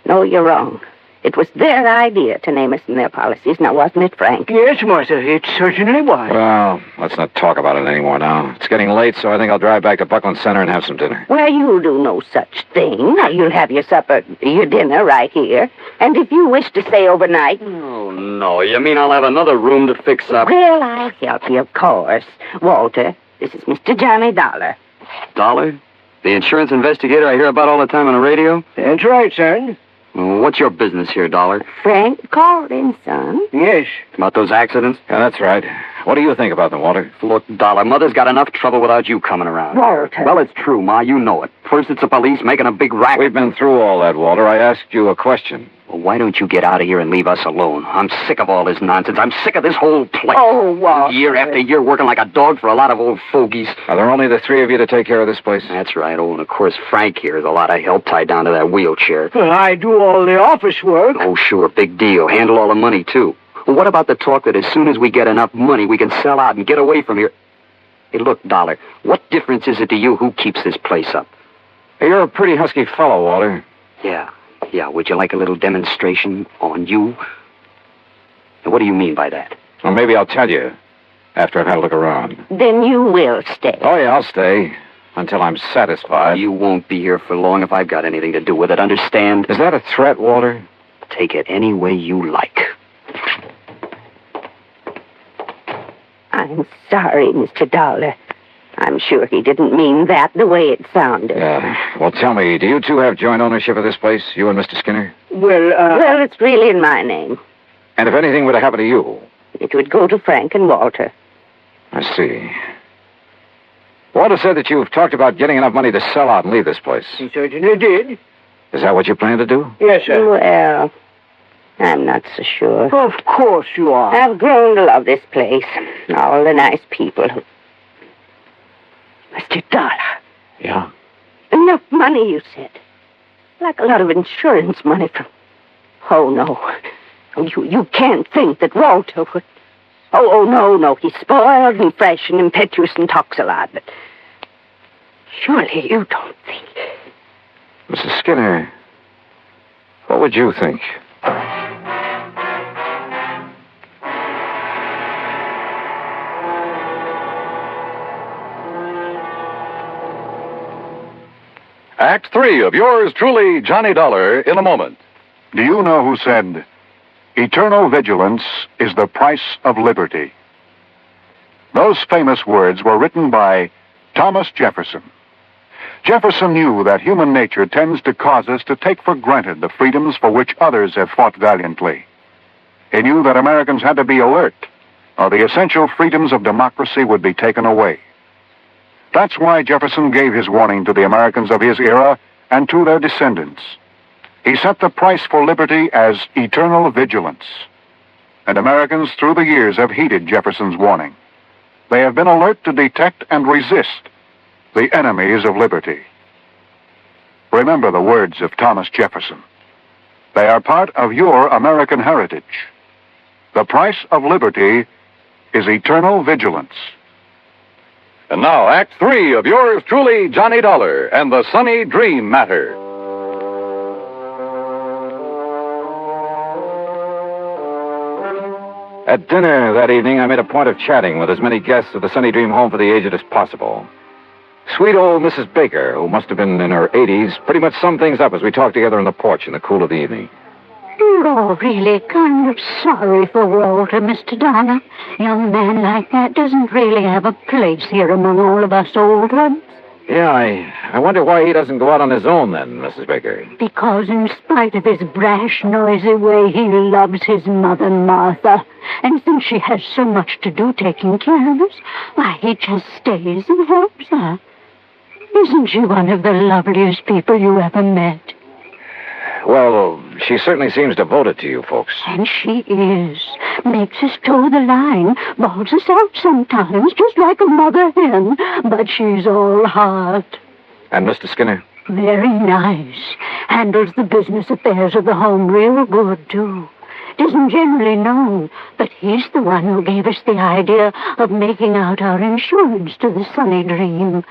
you're wrong. It was their idea to name us in their policies, now wasn't it, Frank? Yes, Martha, it certainly was. Well, let's not talk about it anymore now. It's getting late, so I think I'll drive back to Buckland Center and have some dinner. Well, you'll do no such thing. You'll have your dinner right here. And if you wish to stay overnight... Oh, no. You mean I'll have another room to fix up? Well, I'll help you, of course. Walter, this is Mr. Johnny Dollar. Dollar? The insurance investigator I hear about all the time on the radio? That's right, son. Well, what's your business here, Dollar? Frank called in, son. Yes. About those accidents? Yeah, that's right. What do you think about them, Walter? Look, Dollar, Mother's got enough trouble without you coming around. Walter. Well, it's true, Ma. You know it. First it's the police making a big racket. We've been through all that, Walter. I asked you a question. Well, why don't you get out of here and leave us alone? I'm sick of all this nonsense. I'm sick of this whole place. Oh, Walter. Year after year working like a dog for a lot of old fogies. Are there only the three of you to take care of this place? That's right. Oh, and of course Frank here is a lot of help tied down to that wheelchair. Well, I do all the office work. Oh, sure. Big deal. Handle all the money, too. Well, what about the talk that as soon as we get enough money, we can sell out and get away from here? Hey, look, Dollar, what difference is it to you who keeps this place up? Hey, you're a pretty husky fellow, Walter. Yeah. Would you like a little demonstration on you? Now, what do you mean by that? Well, maybe I'll tell you after I've had a look around. Then you will stay. Oh, yeah, I'll stay. Until I'm satisfied. You won't be here for long if I've got anything to do with it, understand? Is that a threat, Walter? Take it any way you like. I'm sorry, Mr. Dollar. I'm sure he didn't mean that the way it sounded. Well, tell me, do you two have joint ownership of this place, you and Mr. Skinner? Well, it's really in my name. And if anything were to happen to you? It would go to Frank and Walter. I see. Walter said that you've talked about getting enough money to sell out and leave this place. He certainly did. Is that what you plan to do? Yes, sir. Well, I'm not so sure. Of course you are. I've grown to love this place. All the nice people. Mr. Dollar. Yeah? Enough money, you said. Like a lot of insurance money from... Oh, no. You can't think that Walter would... Oh, no. He's spoiled and fresh and impetuous and talks a lot, but... Surely you don't think... Mrs. Skinner, what would you think? Act 3 of yours truly, Johnny Dollar, in a moment. Do you know who said, "Eternal vigilance is the price of liberty"? Those famous words were written by Thomas Jefferson. Jefferson knew that human nature tends to cause us to take for granted the freedoms for which others have fought valiantly. He knew that Americans had to be alert, or the essential freedoms of democracy would be taken away. That's why Jefferson gave his warning to the Americans of his era and to their descendants. He set the price for liberty as eternal vigilance. And Americans through the years have heeded Jefferson's warning. They have been alert to detect and resist the enemies of liberty. Remember the words of Thomas Jefferson. They are part of your American heritage. The price of liberty is eternal vigilance. And now, Act 3 of yours truly, Johnny Dollar, and the Sunny Dream Matter. At dinner that evening, I made a point of chatting with as many guests of the Sunny Dream Home for the Aged as possible. Sweet old Mrs. Baker, who must have been in her 80s, pretty much summed things up as we talked together on the porch in the cool of the evening. You're all really kind of sorry for Walter, Mr. Dollar. Young man like that doesn't really have a place here among all of us old ones. Yeah, I wonder why he doesn't go out on his own then, Mrs. Baker. Because in spite of his brash, noisy way, he loves his mother, Martha. And since she has so much to do taking care of us, why, he just stays and helps her. Isn't she one of the loveliest people you ever met? Well, she certainly seems devoted to you folks. And she is. Makes us toe the line, bawls us out sometimes, just like a mother hen. But she's all heart. And Mr. Skinner? Very nice. Handles the business affairs of the home real good, too. It isn't generally known, but he's the one who gave us the idea of making out our insurance to the Sunny Dream.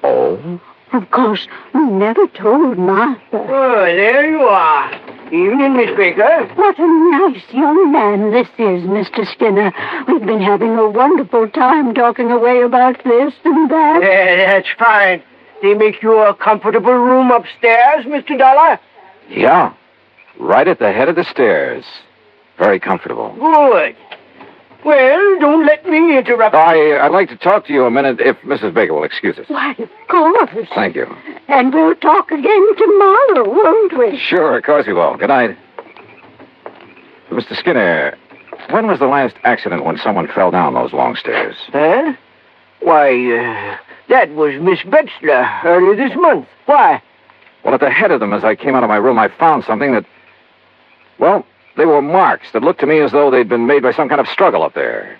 Oh? Of course, we never told Martha. Oh, there you are. Evening, Miss Baker. What a nice young man this is, Mr. Skinner. We've been having a wonderful time talking away about this and that. That's fine. They make you a comfortable room upstairs, Mr. Dollar? Yeah. Right at the head of the stairs. Very comfortable. Good. Well, don't let me interrupt. I'd like to talk to you a minute, if Mrs. Baker will excuse us. Why, of course. Thank you. And we'll talk again tomorrow, won't we? Sure, of course we will. Good night. Mr. Skinner, when was the last accident when someone fell down those long stairs? Huh? Why, that was Miss Betzler earlier this month. Why? Well, at the head of them, as I came out of my room, I found something that... Well, they were marks that looked to me as though they'd been made by some kind of struggle up there.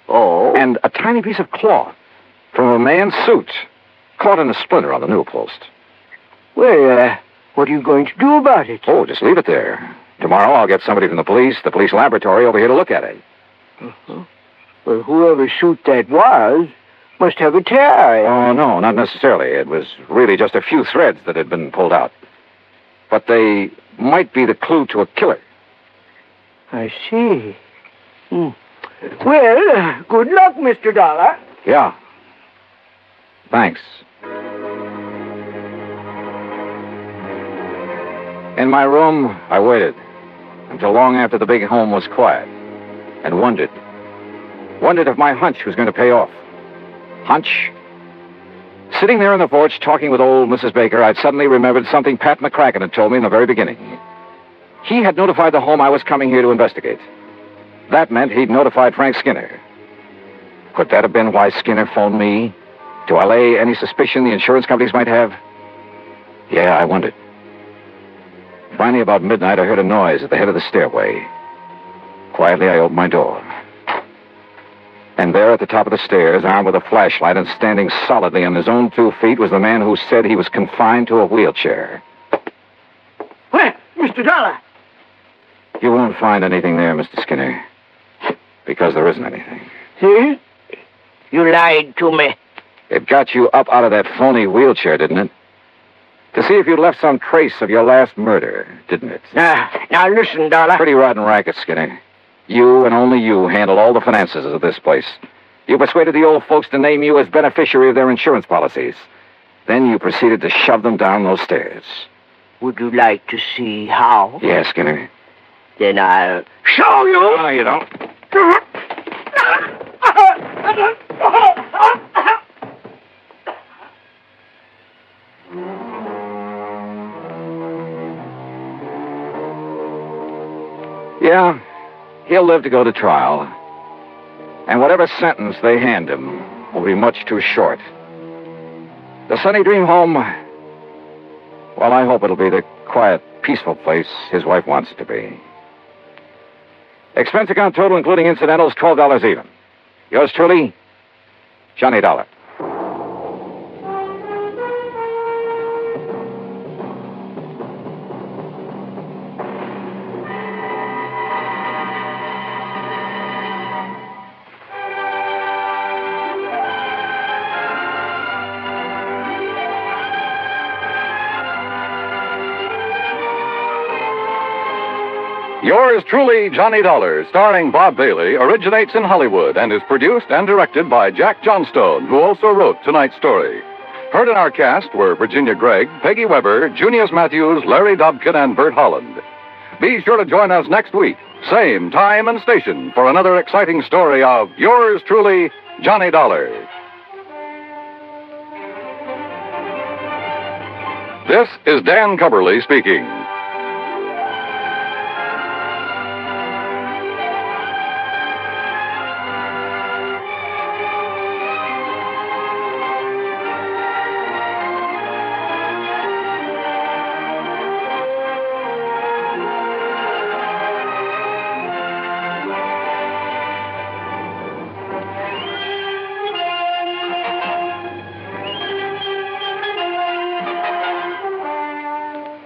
Oh? And a tiny piece of cloth from a man's suit caught in a splinter on the newel post. Well, what are you going to do about it? Oh, just leave it there. Tomorrow I'll get somebody from the police laboratory over here to look at it. Uh-huh. Well, whoever suit that was must have a tie. Oh, no, not necessarily. It was really just a few threads that had been pulled out. But they might be the clue to a killer. I see. Well, good luck, Mr. Dollar. Yeah. Thanks. In my room, I waited until long after the big home was quiet and wondered if my hunch was going to pay off. Hunch? Sitting there on the porch talking with old Mrs. Baker, I'd suddenly remembered something Pat McCracken had told me in the very beginning. He had notified the home I was coming here to investigate. That meant he'd notified Frank Skinner. Could that have been why Skinner phoned me? To allay any suspicion the insurance companies might have? Yeah, I wondered. Finally, about midnight, I heard a noise at the head of the stairway. Quietly, I opened my door. And there at the top of the stairs, armed with a flashlight and standing solidly on his own 2 feet, was the man who said he was confined to a wheelchair. Where? Mr. Dollar? You won't find anything there, Mr. Skinner. Because there isn't anything. See? You lied to me. It got you up out of that phony wheelchair, didn't it? To see if you left some trace of your last murder, didn't it? Now listen, Dollar. Pretty rotten racket, Skinner. You and only you handle all the finances of this place. You persuaded the old folks to name you as beneficiary of their insurance policies. Then you proceeded to shove them down those stairs. Would you like to see how? Yeah, Skinner. Then I'll show you. No, you don't. Yeah, he'll live to go to trial. And whatever sentence they hand him will be much too short. The Sunny Dream home, well, I hope it'll be the quiet, peaceful place his wife wants it to be. Expense account total, including incidentals, $12 even. Yours truly, Johnny Dollar. Yours truly, Johnny Dollar, starring Bob Bailey, originates in Hollywood and is produced and directed by Jack Johnstone, who also wrote tonight's story. Heard in our cast were Virginia Gregg, Peggy Weber, Junius Matthews, Larry Dobkin, and Bert Holland. Be sure to join us next week, same time and station, for another exciting story of Yours truly, Johnny Dollar. This is Dan Cubberly speaking.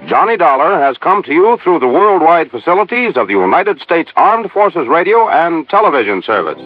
Johnny Dollar has come to you through the worldwide facilities of the United States Armed Forces Radio and Television Service.